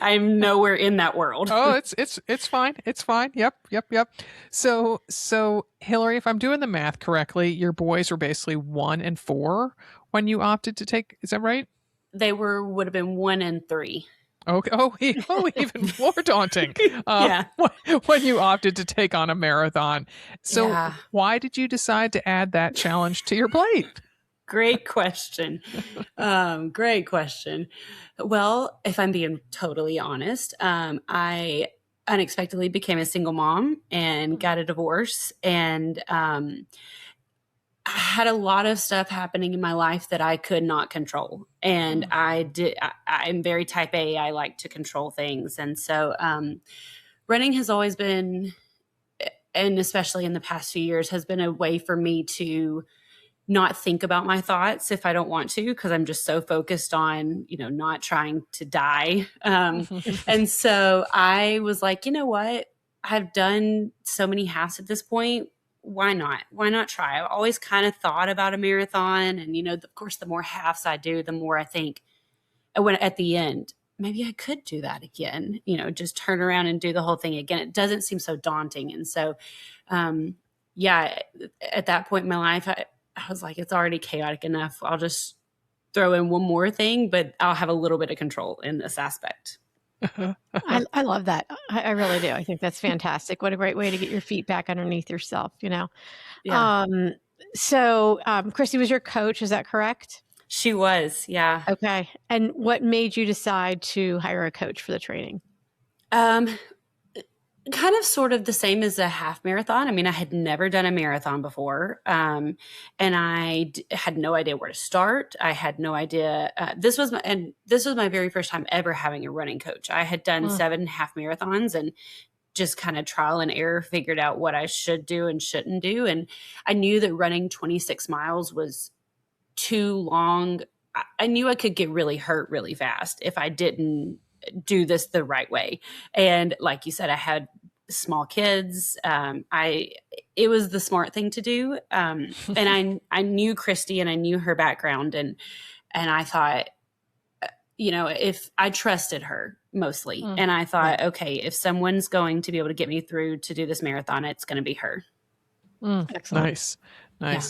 I'm nowhere in that world. Oh, it's fine. It's fine. Yep. So Hillary, if I'm doing the math correctly, your boys were basically 1 and 4 when you opted to take. Is that right? They would have been 1 and 3. Okay. Even more daunting. Yeah. When you opted to take on a marathon. So Yeah. why did you decide to add that challenge to your plate? Great question. Great question. Well, if I'm being totally honest, I unexpectedly became a single mom and got a divorce, and I had a lot of stuff happening in my life that I could not control. And I'm very type A. I like to control things. And so running has always been, and especially in the past few years, has been a way for me to not think about my thoughts if I don't want to, because I'm just so focused on, not trying to die. And so I was like, you know what? I've done so many halves at this point. Why not? Why not try? I've always kind of thought about a marathon. And, of course, the more halves I do, the more I think when at the end, maybe I could do that again, just turn around and do the whole thing again. It doesn't seem so daunting. And so, at that point in my life, I was like, it's already chaotic enough. I'll just throw in one more thing, but I'll have a little bit of control in this aspect. I love that. I really do. I think that's fantastic. What a great way to get your feet back underneath yourself, Yeah. So Christy was your coach. Is that correct? She was. Yeah. Okay. And what made you decide to hire a coach for the training? Kind of sort of the same as a half marathon. I mean, I had never done a marathon before. And I had no idea where to start. I had no idea. This was my very first time ever having a running coach. I had done 7 half marathons and just kind of trial and error figured out what I should do and shouldn't do. And I knew that running 26 miles was too long. I knew I could get really hurt really fast if I didn't do this the right way. And like you said, I had small kids. It was the smart thing to do. And I knew Christy and I knew her background, and I thought, if I trusted her mostly, and I thought, okay, if someone's going to be able to get me through to do this marathon, it's going to be her. Excellent. Nice. Yeah.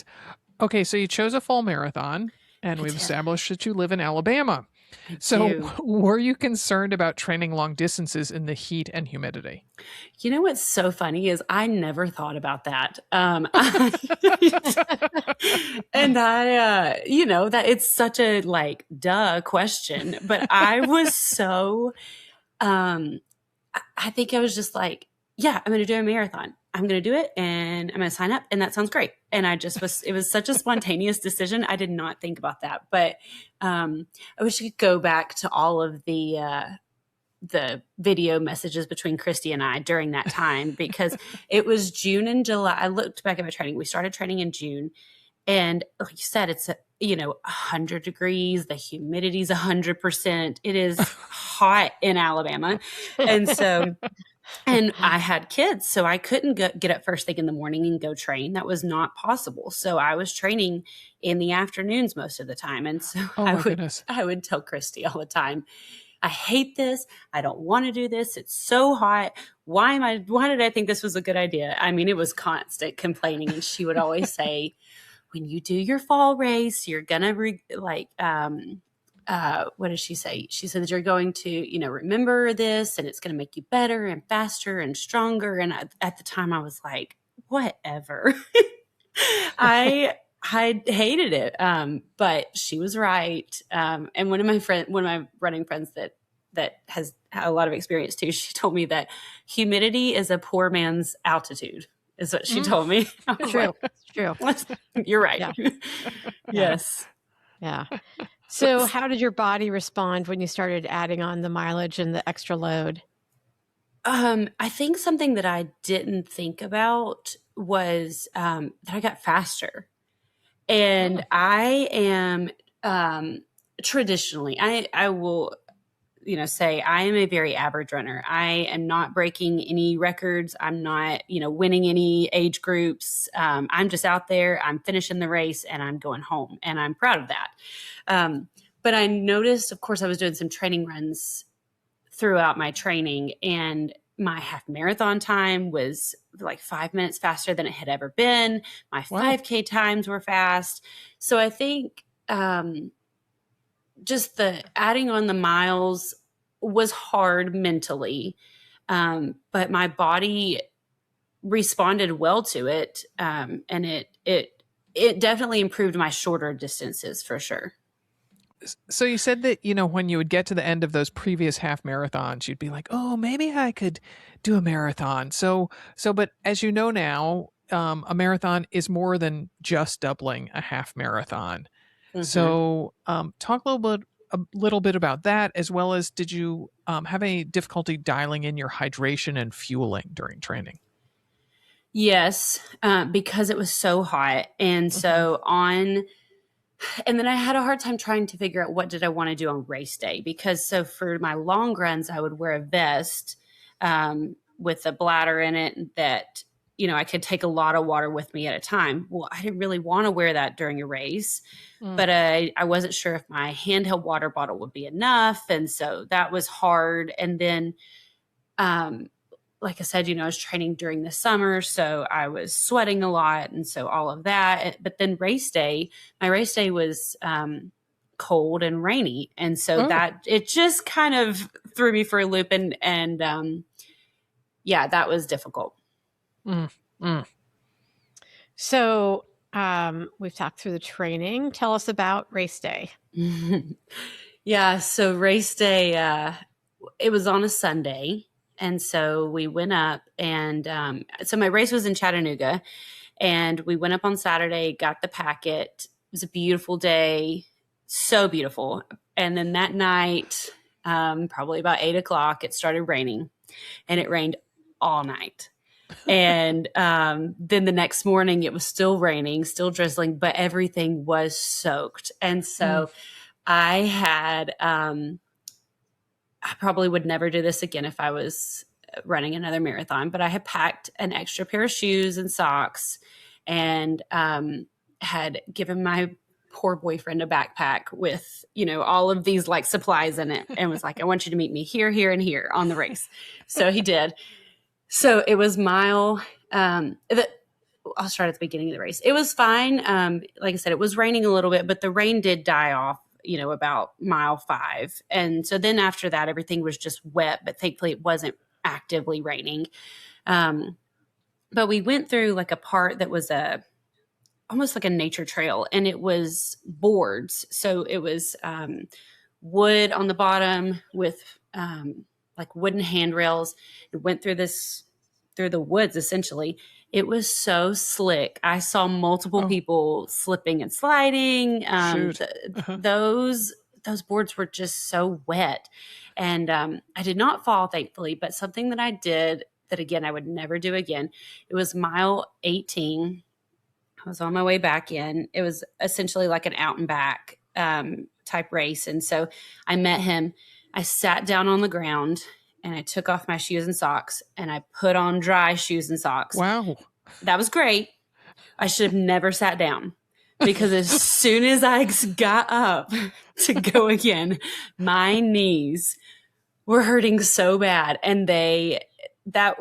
Okay. So you chose a full marathon, and we've established that you live in Alabama. So were you concerned about training long distances in the heat and humidity? What's so funny is I never thought about that. And that it's such a duh question, but I was so, I think I was just like, yeah, I'm going to do a marathon. I'm going to do it and I'm going to sign up, and that sounds great. And I just it was such a spontaneous decision. I did not think about that, but I wish you could go back to all of the video messages between Christy and I during that time, because it was June and July. I looked back at my training. We started training in June, and like you said, it's 100 degrees. The humidity's 100%. It is hot in Alabama. And so, and I had kids, so I couldn't get up first thing in the morning and go train. That was not possible. So I was training in the afternoons most of the time. And so I would tell Christy all the time, I hate this. I don't want to do this. It's so hot. Why did I think this was a good idea? I mean, it was constant complaining. And she would always say, when you do your fall race, you're going to what did she say? She said that you're going to, remember this, and it's going to make you better and faster and stronger. And at the time I was like, whatever. I hated it. But she was right. And one of my running friends that has a lot of experience too, she told me that humidity is a poor man's altitude, is what she told me. It's true. It's true. You're right. Yeah. Yes. Yeah. So how did your body respond when you started adding on the mileage and the extra load? I think something that I didn't think about was that I got faster. And I am traditionally, I will, say I am a very average runner. I am not breaking any records. I'm not, winning any age groups. I'm just out there. I'm finishing the race and I'm going home. And I'm proud of that. But I noticed, of course, I was doing some training runs throughout my training, and my half marathon time was like 5 minutes faster than it had ever been. My 5K times were fast. So I think just the adding on the miles was hard mentally. But my body responded well to it. And it definitely improved my shorter distances for sure. So you said that, when you would get to the end of those previous half marathons, you'd be like, oh, maybe I could do a marathon. But as you know now, a marathon is more than just doubling a half marathon. Mm-hmm. So talk a little bit about that, as well as did you have any difficulty dialing in your hydration and fueling during training? Yes, because it was so hot. And so and then I had a hard time trying to figure out what did I want to do on race day, because so for my long runs, I would wear a vest with a bladder in it that, I could take a lot of water with me at a time. Well, I didn't really want to wear that during a race, but I wasn't sure if my handheld water bottle would be enough. And so that was hard. And then, like I said, I was training during the summer, so I was sweating a lot. And so all of that, but then my race day was cold and rainy. And so that it just kind of threw me for a loop, and that was difficult. So we've talked through the training. Tell us about race day. Yeah. So race day, it was on a Sunday. And so we went up, and so my race was in Chattanooga, and we went up on Saturday, got the packet. It was a beautiful day, so beautiful. And then that night, probably about 8:00, it started raining, and it rained all night. And then the next morning, it was still raining, still drizzling, but everything was soaked. And so I had... I probably would never do this again if I was running another marathon, but I had packed an extra pair of shoes and socks, and had given my poor boyfriend a backpack with, all of these like supplies in it, and was like, I want you to meet me here, here, and here on the race. So he did. So it was I'll start at the beginning of the race. It was fine. Like I said, it was raining a little bit, but the rain did die off, about mile 5. And so then after that, everything was just wet, but thankfully it wasn't actively raining. But we went through like a part that was almost like a nature trail, and it was boards. So it was wood on the bottom with like wooden handrails. It went through the woods, essentially. It was so slick. I saw multiple people slipping and sliding. Those boards were just so wet. And I did not fall, thankfully, but something that I did that, again, I would never do again. It was mile 18. I was on my way back in. It was essentially like an out and back type race. And so I met him. I sat down on the ground, and I took off my shoes and socks, and I put on dry shoes and socks. Wow. That was great. I should have never sat down, because as soon as I got up to go again, my knees were hurting so bad. And that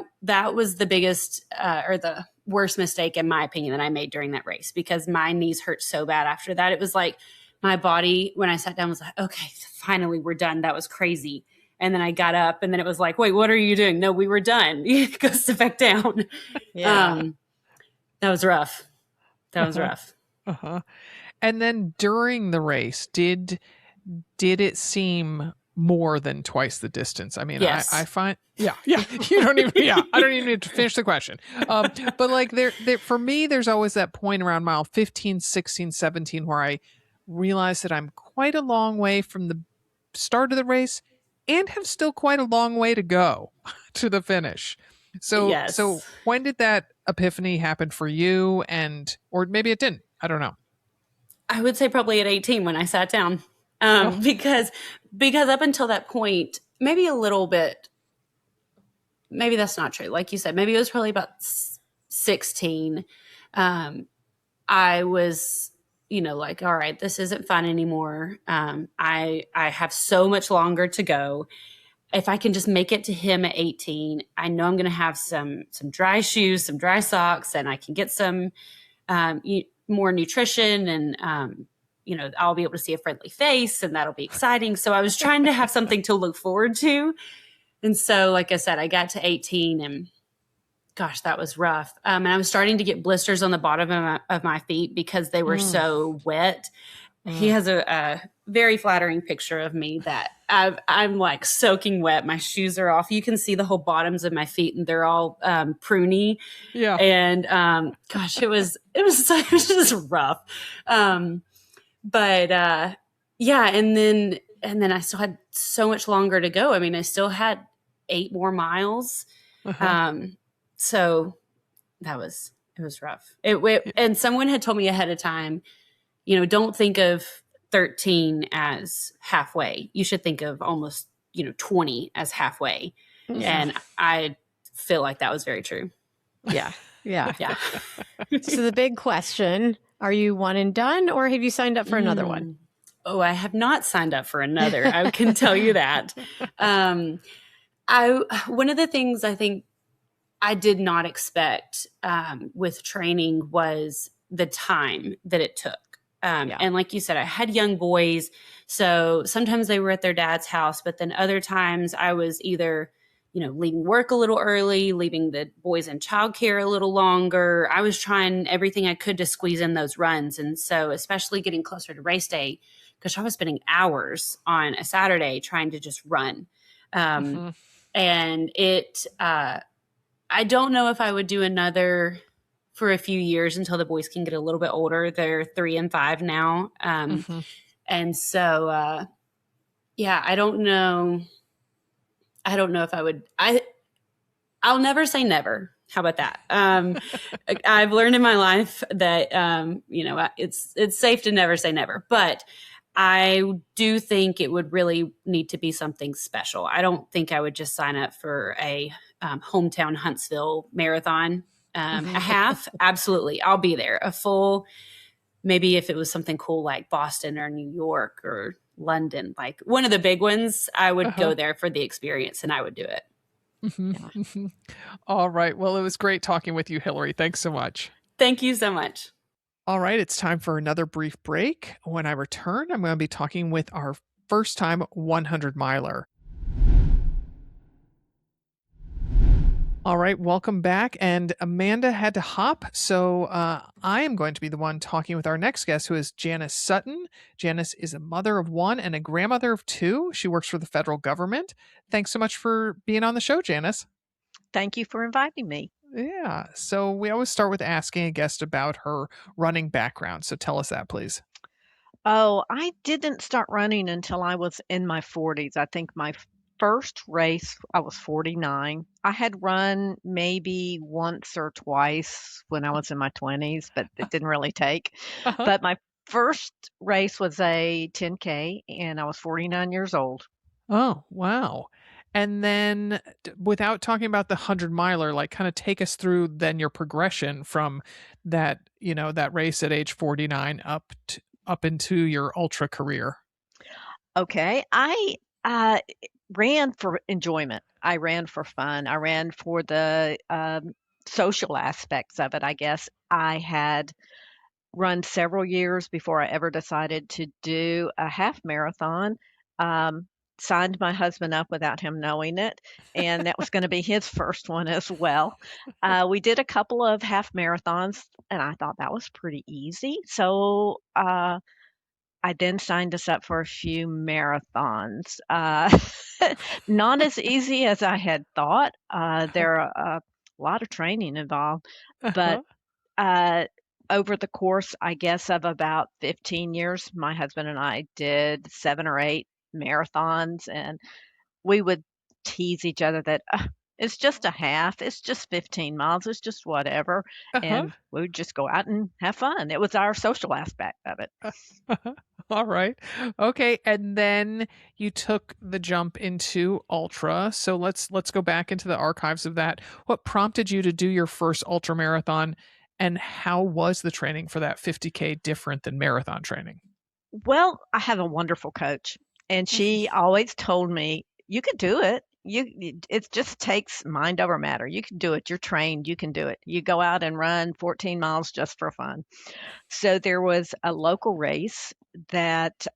was the biggest or the worst mistake, in my opinion, that I made during that race, because my knees hurt so bad after that. It was like my body, when I sat down, was like, okay, finally we're done. That was crazy. And then I got up, and then it was like, wait, what are you doing? No, we were done. Go sit back down. Yeah. That was rough. Rough. And then during the race, did it seem more than twice the distance? I mean, yes. I find, you don't even, I don't even need to finish the question. But like there, for me, there's always that point around mile 15, 16, 17, where I realize that I'm quite a long way from the start of the race, and have still quite a long way to go to the finish. So, yes. So when did that epiphany happen for you, or maybe it didn't? I don't know. I would say probably at 18 when I sat down, Oh. because up until that point, maybe a little bit, maybe that's not true. Like you said, maybe it was probably about 16. I was, like, all right, this isn't fun anymore. I have so much longer to go. If I can just make it to him at 18, I know I'm going to have some dry shoes, some dry socks, and I can get some more nutrition, and I'll be able to see a friendly face, and that'll be exciting. So I was trying to have something to look forward to. And so, like I said, I got to 18, and gosh, that was rough. And I was starting to get blisters on the bottom of my feet because they were so wet. He has a very flattering picture of me that I'm like soaking wet. My shoes are off. You can see the whole bottoms of my feet, and they're all pruny. Yeah. And gosh, it was just rough. But yeah, and then I still had so much longer to go. I mean, I still had 8 more miles. So it was rough. And someone had told me ahead of time, don't think of 13 as halfway. You should think of almost, 20 as halfway. Yeah. And I feel like that was very true. Yeah. Yeah. Yeah. So the big question, are you one and done, or have you signed up for another one? Oh, I have not signed up for another. I can tell you that. One of the things I think I did not expect with training was the time that it took. And like you said, I had young boys, so sometimes they were at their dad's house, but then other times I was either, leaving work a little early, leaving the boys in childcare a little longer. I was trying everything I could to squeeze in those runs. And so especially getting closer to race day, because I was spending hours on a Saturday trying to just run. And it, I don't know if I would do another for a few years until the boys can get a little bit older. They're 3 and 5 now. And so, I don't know. I don't know if I would, I'll never say never. How about that? I've learned in my life that, it's safe to never say never, but I do think it would really need to be something special. I don't think I would just sign up for a hometown Huntsville marathon. A half, absolutely. I'll be there. A full, maybe if it was something cool like Boston or New York or London, like one of the big ones, I would go there for the experience, and I would do it. All right. Well, it was great talking with you, Hillary. Thanks so much. Thank you so much. All right. It's time for another brief break. When I return, I'm going to be talking with our first time 100 miler. All right, welcome back. And Amanda had to hop, so I am going to be the one talking with our next guest, who is Janice Sutton. Janice is a mother of 1 and a grandmother of 2. She works for the federal government. Thanks so much for being on the show, Janice. Thank you for inviting me. Yeah, so we always start with asking a guest about her running background. So tell us that, please. Oh, I didn't start running until I was in my 40s. I think my first race, I was 49. I had run maybe once or twice when I was in my 20s, but it didn't really take. But my first race was a 10K, and I was 49 years old. Oh, wow. And then without talking about the 100 miler, like kind of take us through then your progression from that, that race at age 49 up into your ultra career. Okay. I ran for enjoyment. I ran for fun. I ran for the social aspects of it, I guess. I had run several years before I ever decided to do a half marathon. Signed my husband up without him knowing it, and that was going to be his first one as well. We did a couple of half marathons, and I thought that was pretty easy. So I then signed us up for a few marathons. Not as easy as I had thought. There are a lot of training involved, but over the course, I guess, of about 15 years, my husband and I did 7 or 8 marathons, and we would tease each other that It's just a half. It's just 15 miles. It's just whatever. Uh-huh. And we would just go out and have fun. It was our social aspect of it. All right. Okay, and then you took the jump into ultra. So let's go back into the archives of that. What prompted you to do your first ultra marathon, and how was the training for that 50K different than marathon training? Well, I have a wonderful coach, and she always told me, "You can do it. It just takes mind over matter. You can do it. You're trained. You can do it. You go out and run 14 miles just for fun." So there was a local race that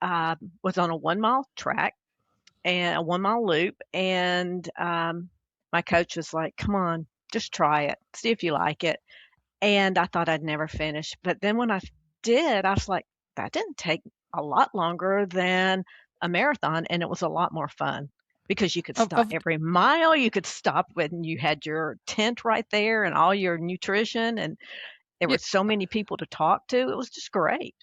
was on a 1 mile track and a 1 mile loop, and my coach was like, "Come on, just try it. See if you like it." And I thought I'd never finish. But then when I did, I was like, that didn't take a lot longer than a marathon. And it was a lot more fun because you could stop Of every mile. You could stop when you had your tent right there and all your nutrition. And there yeah, were so many people to talk to. It was just great.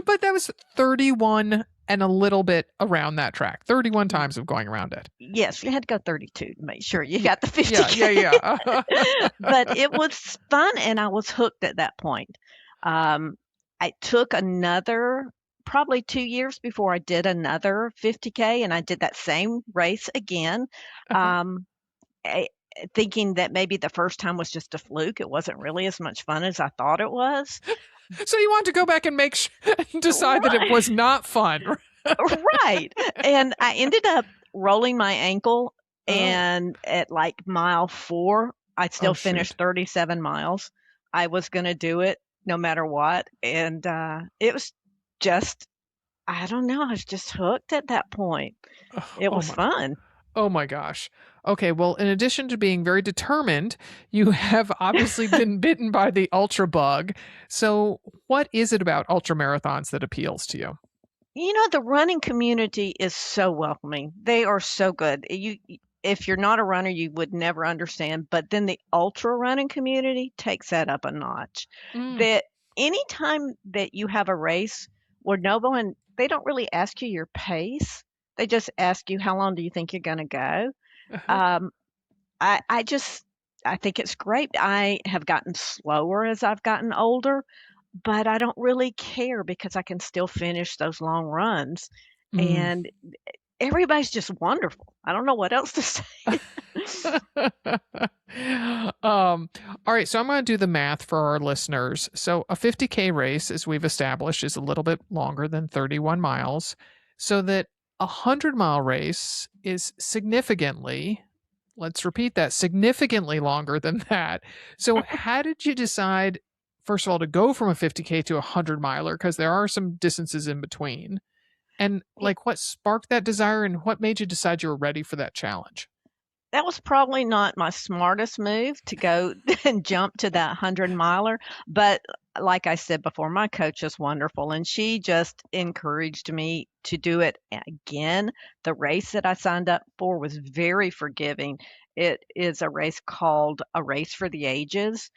but that was 31 and a little bit around that track. 31 times of going around it. Yes, you had to go 32 to make sure you Y- got the Yeah, 50K. yeah. But it was fun, and I was hooked at that point. I took another probably 2 years before I did another 50K, and I did that same race again, Uh-huh. um, eh, thinking that maybe the first time was just a fluke. It wasn't really as much fun as I thought it was. So you want to go back and decide that it was Right, not fun. right. And I ended up rolling my ankle, Oh. and at like mile 4, I Oh still shoot. finished 37 miles. I was gonna do it no matter what, and, it was just I don't know, I was just hooked at that point. It Oh was my. fun. Oh my gosh. Okay, well, in addition to being very determined, you have obviously been bitten by the ultra bug. So, what is it about ultra marathons that appeals to you? You know, the running community is so welcoming. They are so good. If you're not a runner, you would never understand, but then the ultra running community takes that up a notch. Mm, That anytime that you have a race where no one they don't really ask you your pace. They just ask you how long do you think you're going to go. uh-huh. Um, I just I think it's great. I have gotten slower as I've gotten older, but I don't really care because I can still finish those long runs, Mm. and everybody's just wonderful. I don't know what else to say. All right, so I'm going to do the math for our listeners. So a 50K race, as we've established, is a little bit longer than 31 miles. So that a 100-mile race is significantly, let's repeat that, significantly longer than that. So how did you decide, first of all, to go from a 50K to a 100-miler? Because there are some distances in between. And Y like what sparked that desire and what made you decide you were ready for that challenge? That was probably not my smartest move to go and jump to that 100 miler, but like I said before, my coach is wonderful, and she just encouraged me to do it again. The race that I signed up for was very forgiving. It is a race called A Race for the Ages.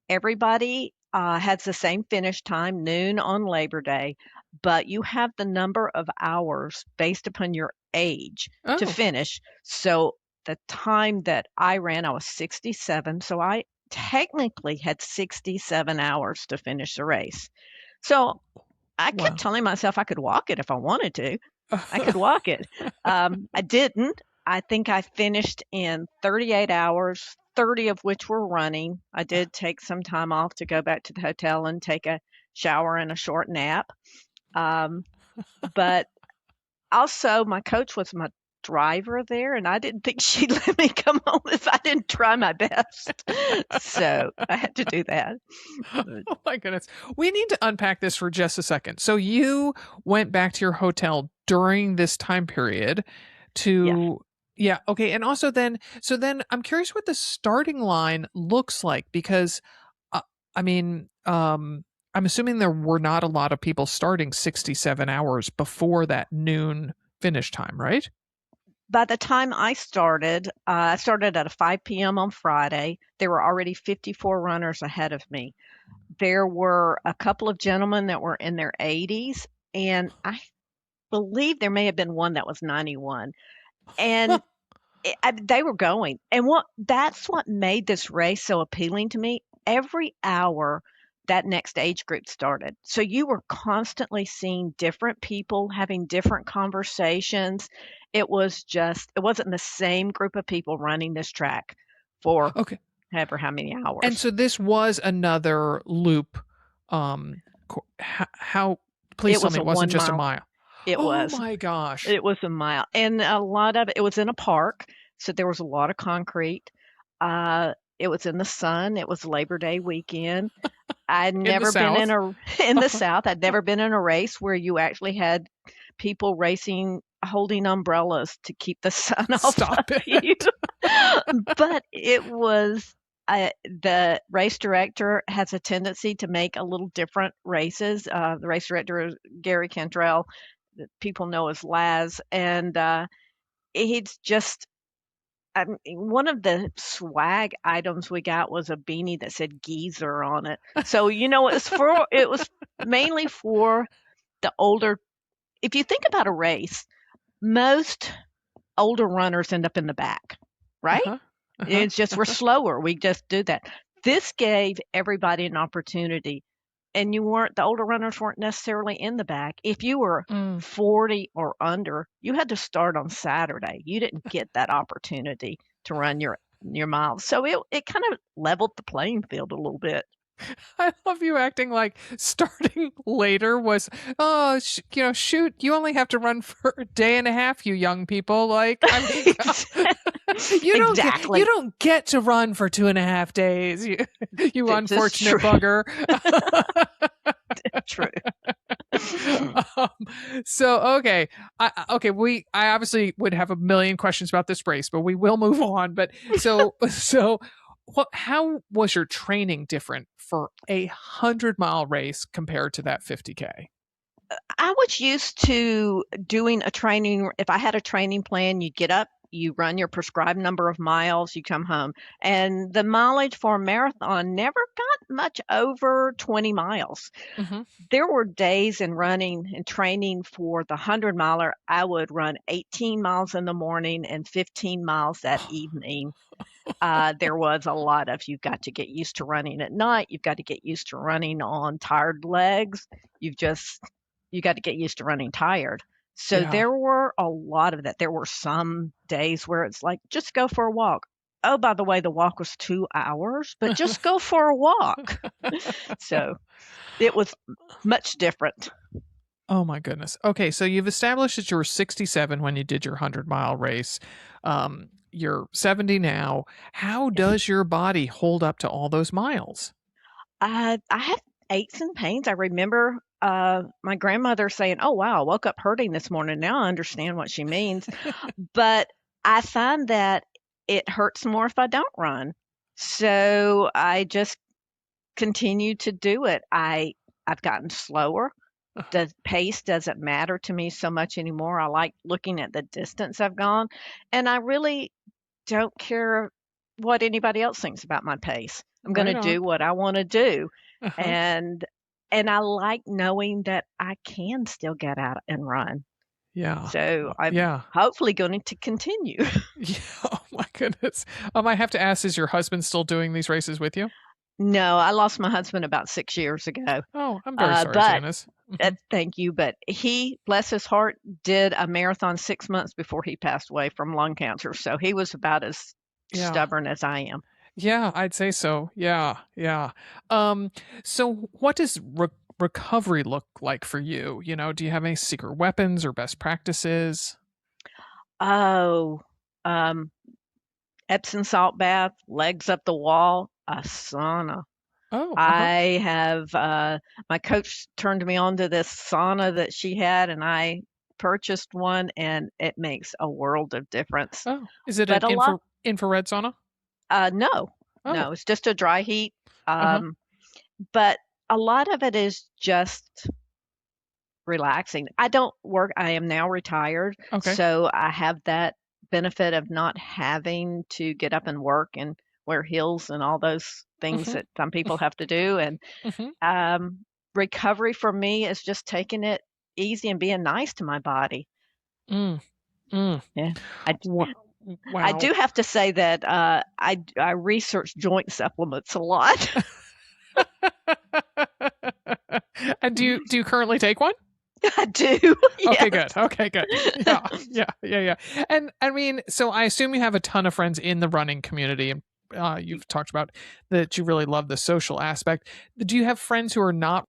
Everybody, has the same finish time, noon on Labor Day, but you have the number of hours based upon your age to Oh, finish. So, the time that I ran, I was 67, so I technically had 67 hours to finish the race. So, I kept wow. telling myself I could walk it if I wanted to. I could walk it. I didn't. I think I finished in 38 hours, 30 of which were running. I did take some time off to go back to the hotel and take a shower and a short nap. Um, but also, my coach was my driver there, and I didn't think she'd let me come home if I didn't try my best. So I had to do that. But Oh my goodness. We need to unpack this for just a second. So you went back to your hotel during this time period yes. to yeah, okay. And also then so then I'm curious what the starting line looks like because uh, I mean, I'm assuming there were not a lot of people starting 67 hours before that noon finish time, right? By the time I started at a 5 p.m. on Friday. There were already 54 runners ahead of me. There were a couple of gentlemen that were in their 80s, and I believe there may have been one that was 91. And They were going. And that's what made this race so appealing to me. Every hour, that next age group started. So you were constantly seeing different people having different conversations. It wasn't the same group of people running this track for Okay. ever how many hours. And so this was another loop. How? Please tell me it wasn't just a mile. It was. Oh my gosh! It was a mile, and a lot of it was in a park, so there was a lot of concrete. It was in the sun. It was Labor Day weekend. I'd never been in the South. I'd never been in a race where you actually had people racing holding umbrellas to keep the sun off of you. But it was the race director has a tendency to make a little different races. The race director is Gary Cantrell, that people know as Laz, and he's just one of the swag items we got was a beanie that said geezer on it. So it was mainly for the older. If you think about a race, most older runners end up in the back, right? It's just we're slower. We just do that. This gave everybody an opportunity, and the older runners weren't necessarily in the back. If you were 40 or under, you had to start on Saturday. You didn't get that opportunity to run your miles. So it kind of leveled the playing field a little bit. I love you acting like starting later was, shoot, you only have to run for a day and a half, you young people. Like, I mean, you don't get to run for 2.5 days. You unfortunate bugger. True. Okay. I obviously would have a million questions about this race, but we will move on. But so how was your training different for a 100-mile race compared to that 50K? I was used to doing a training. If I had a training plan, you get up, you run your prescribed number of miles, you come home. And the mileage for a marathon never got much over 20 miles. Mm-hmm. There were days in running and training for the 100-miler, I would run 18 miles in the morning and 15 miles that evening. There was a lot of, you've got to get used to running at night. You've got to get used to running on tired legs. You got to get used to running tired. So there were a lot of that. There were some days where it's like, just go for a walk. Oh, by the way, the walk was 2 hours, but just go for a walk. So it was much different. Oh my goodness. Okay, so you've established that you were 67 when you did your 100-mile race. You're 70 now. How does your body hold up to all those miles? I have aches and pains. I remember my grandmother saying, "Oh wow, I woke up hurting this morning." Now I understand what she means. But I find that it hurts more if I don't run. So I just continue to do it. I've gotten slower. The pace doesn't matter to me so much anymore. I like looking at the distance I've gone, and I really don't care what anybody else thinks about my pace. I'm going to do what I want to do. And I like knowing that I can still get out and run. Yeah. So I'm hopefully going to continue. Yeah. Oh my goodness. I have to ask, is your husband still doing these races with you? No, I lost my husband about 6 years ago. Oh, I'm very sorry, Janice. Thank you. But he, bless his heart, did a marathon 6 months before he passed away from lung cancer. So he was about as stubborn as I am. Yeah, I'd say so. Yeah. So what does recovery look like for you? Do you have any secret weapons or best practices? Oh, Epsom salt bath, legs up the wall, a sauna. Oh, I have, my coach turned me on to this sauna that she had, and I purchased one, and it makes a world of difference. Oh, is it an infrared sauna? No, it's just a dry heat. But a lot of it is just relaxing. I don't work. I am now retired. Okay. So I have that benefit of not having to get up and work and wear heels and all those things that some people have to do. And recovery for me is just taking it easy and being nice to my body. Yeah. Wow. I do have to say that I research joint supplements a lot. And do you currently take one? I do. Okay, Yes. good. Okay, good. Yeah. And I mean, so I assume you have a ton of friends in the running community, and you've talked about that you really love the social aspect. Do you have friends who are not,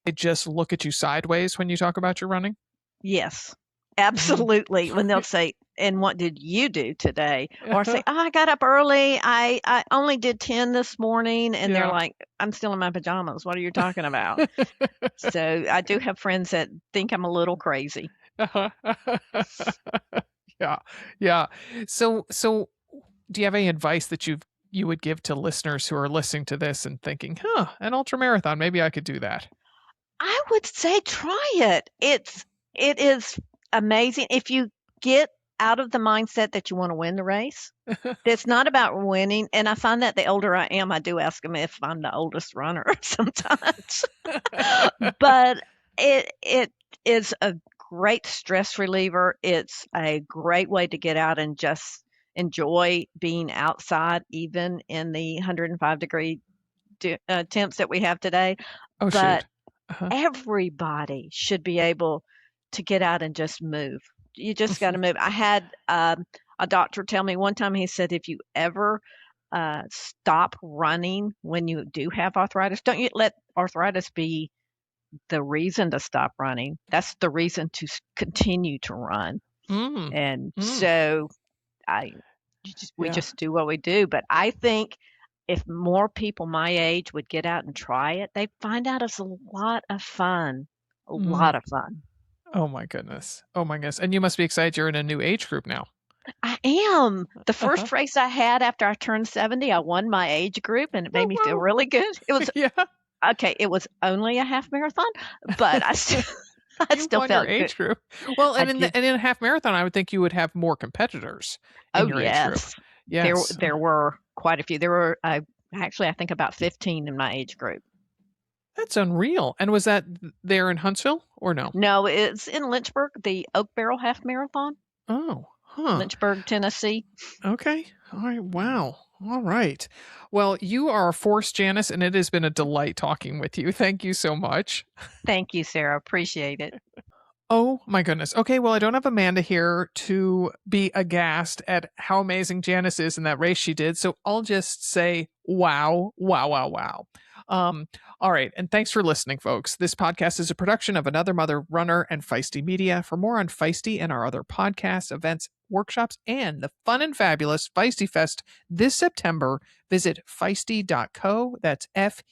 they just look at you sideways when you talk about your running? Yes, absolutely. When they'll say, "And what did you do today?" Or say, "Oh, I got up early. I only did 10 this morning." And they're Yeah. like, "I'm still in my pajamas. What are you talking about?" So I do have friends that think I'm a little crazy. Yeah. So do you have any advice that you would give to listeners who are listening to this and thinking, an ultra marathon, maybe I could do that? I would say try it. It is amazing if you get out of the mindset that you want to win the race. It's not about winning, and I find that the older I am, I do ask them if I'm the oldest runner sometimes. But it is a great stress reliever. It's a great way to get out and just enjoy being outside, even in the 105-degree temps that we have today. Oh, But shoot. Uh-huh. everybody should be able to get out and just move. You just got to move. I had a doctor tell me one time, he said, if you ever stop running when you do have arthritis, don't you let arthritis be the reason to stop running. That's the reason to continue to run. And so we Yeah. just do what we do. But I think if more people my age would get out and try it, they'd find out it's a lot of fun. A lot of fun. Oh my goodness. And you must be excited you're in a new age group now. I am. The first race I had after I turned 70, I won my age group and it made me feel really good. It was okay, it was only a half marathon, but I still won felt your age good. group. Well, and I in a half marathon, I would think you would have more competitors in your age group. yes. Yes. There were quite a few. There were actually I think about 15 in my age group. That's unreal. And was that there in Huntsville or no? No, it's in Lynchburg, the Oak Barrel Half Marathon. Oh, huh. Lynchburg, Tennessee. Okay. All right. Wow. All right. Well, you are a force, Janice, and it has been a delight talking with you. Thank you so much. Thank you, Sarah. Appreciate it. Oh my goodness. Okay, well, I don't have Amanda here to be aghast at how amazing Janice is in that race she did, so I'll just say wow. All right, and thanks for listening, folks. This podcast is a production of Another Mother Runner and Feisty Media. For more on Feisty and our other podcasts, events, workshops, and the fun and fabulous Feisty Fest this September, visit feisty.co. That's FEISTY.co.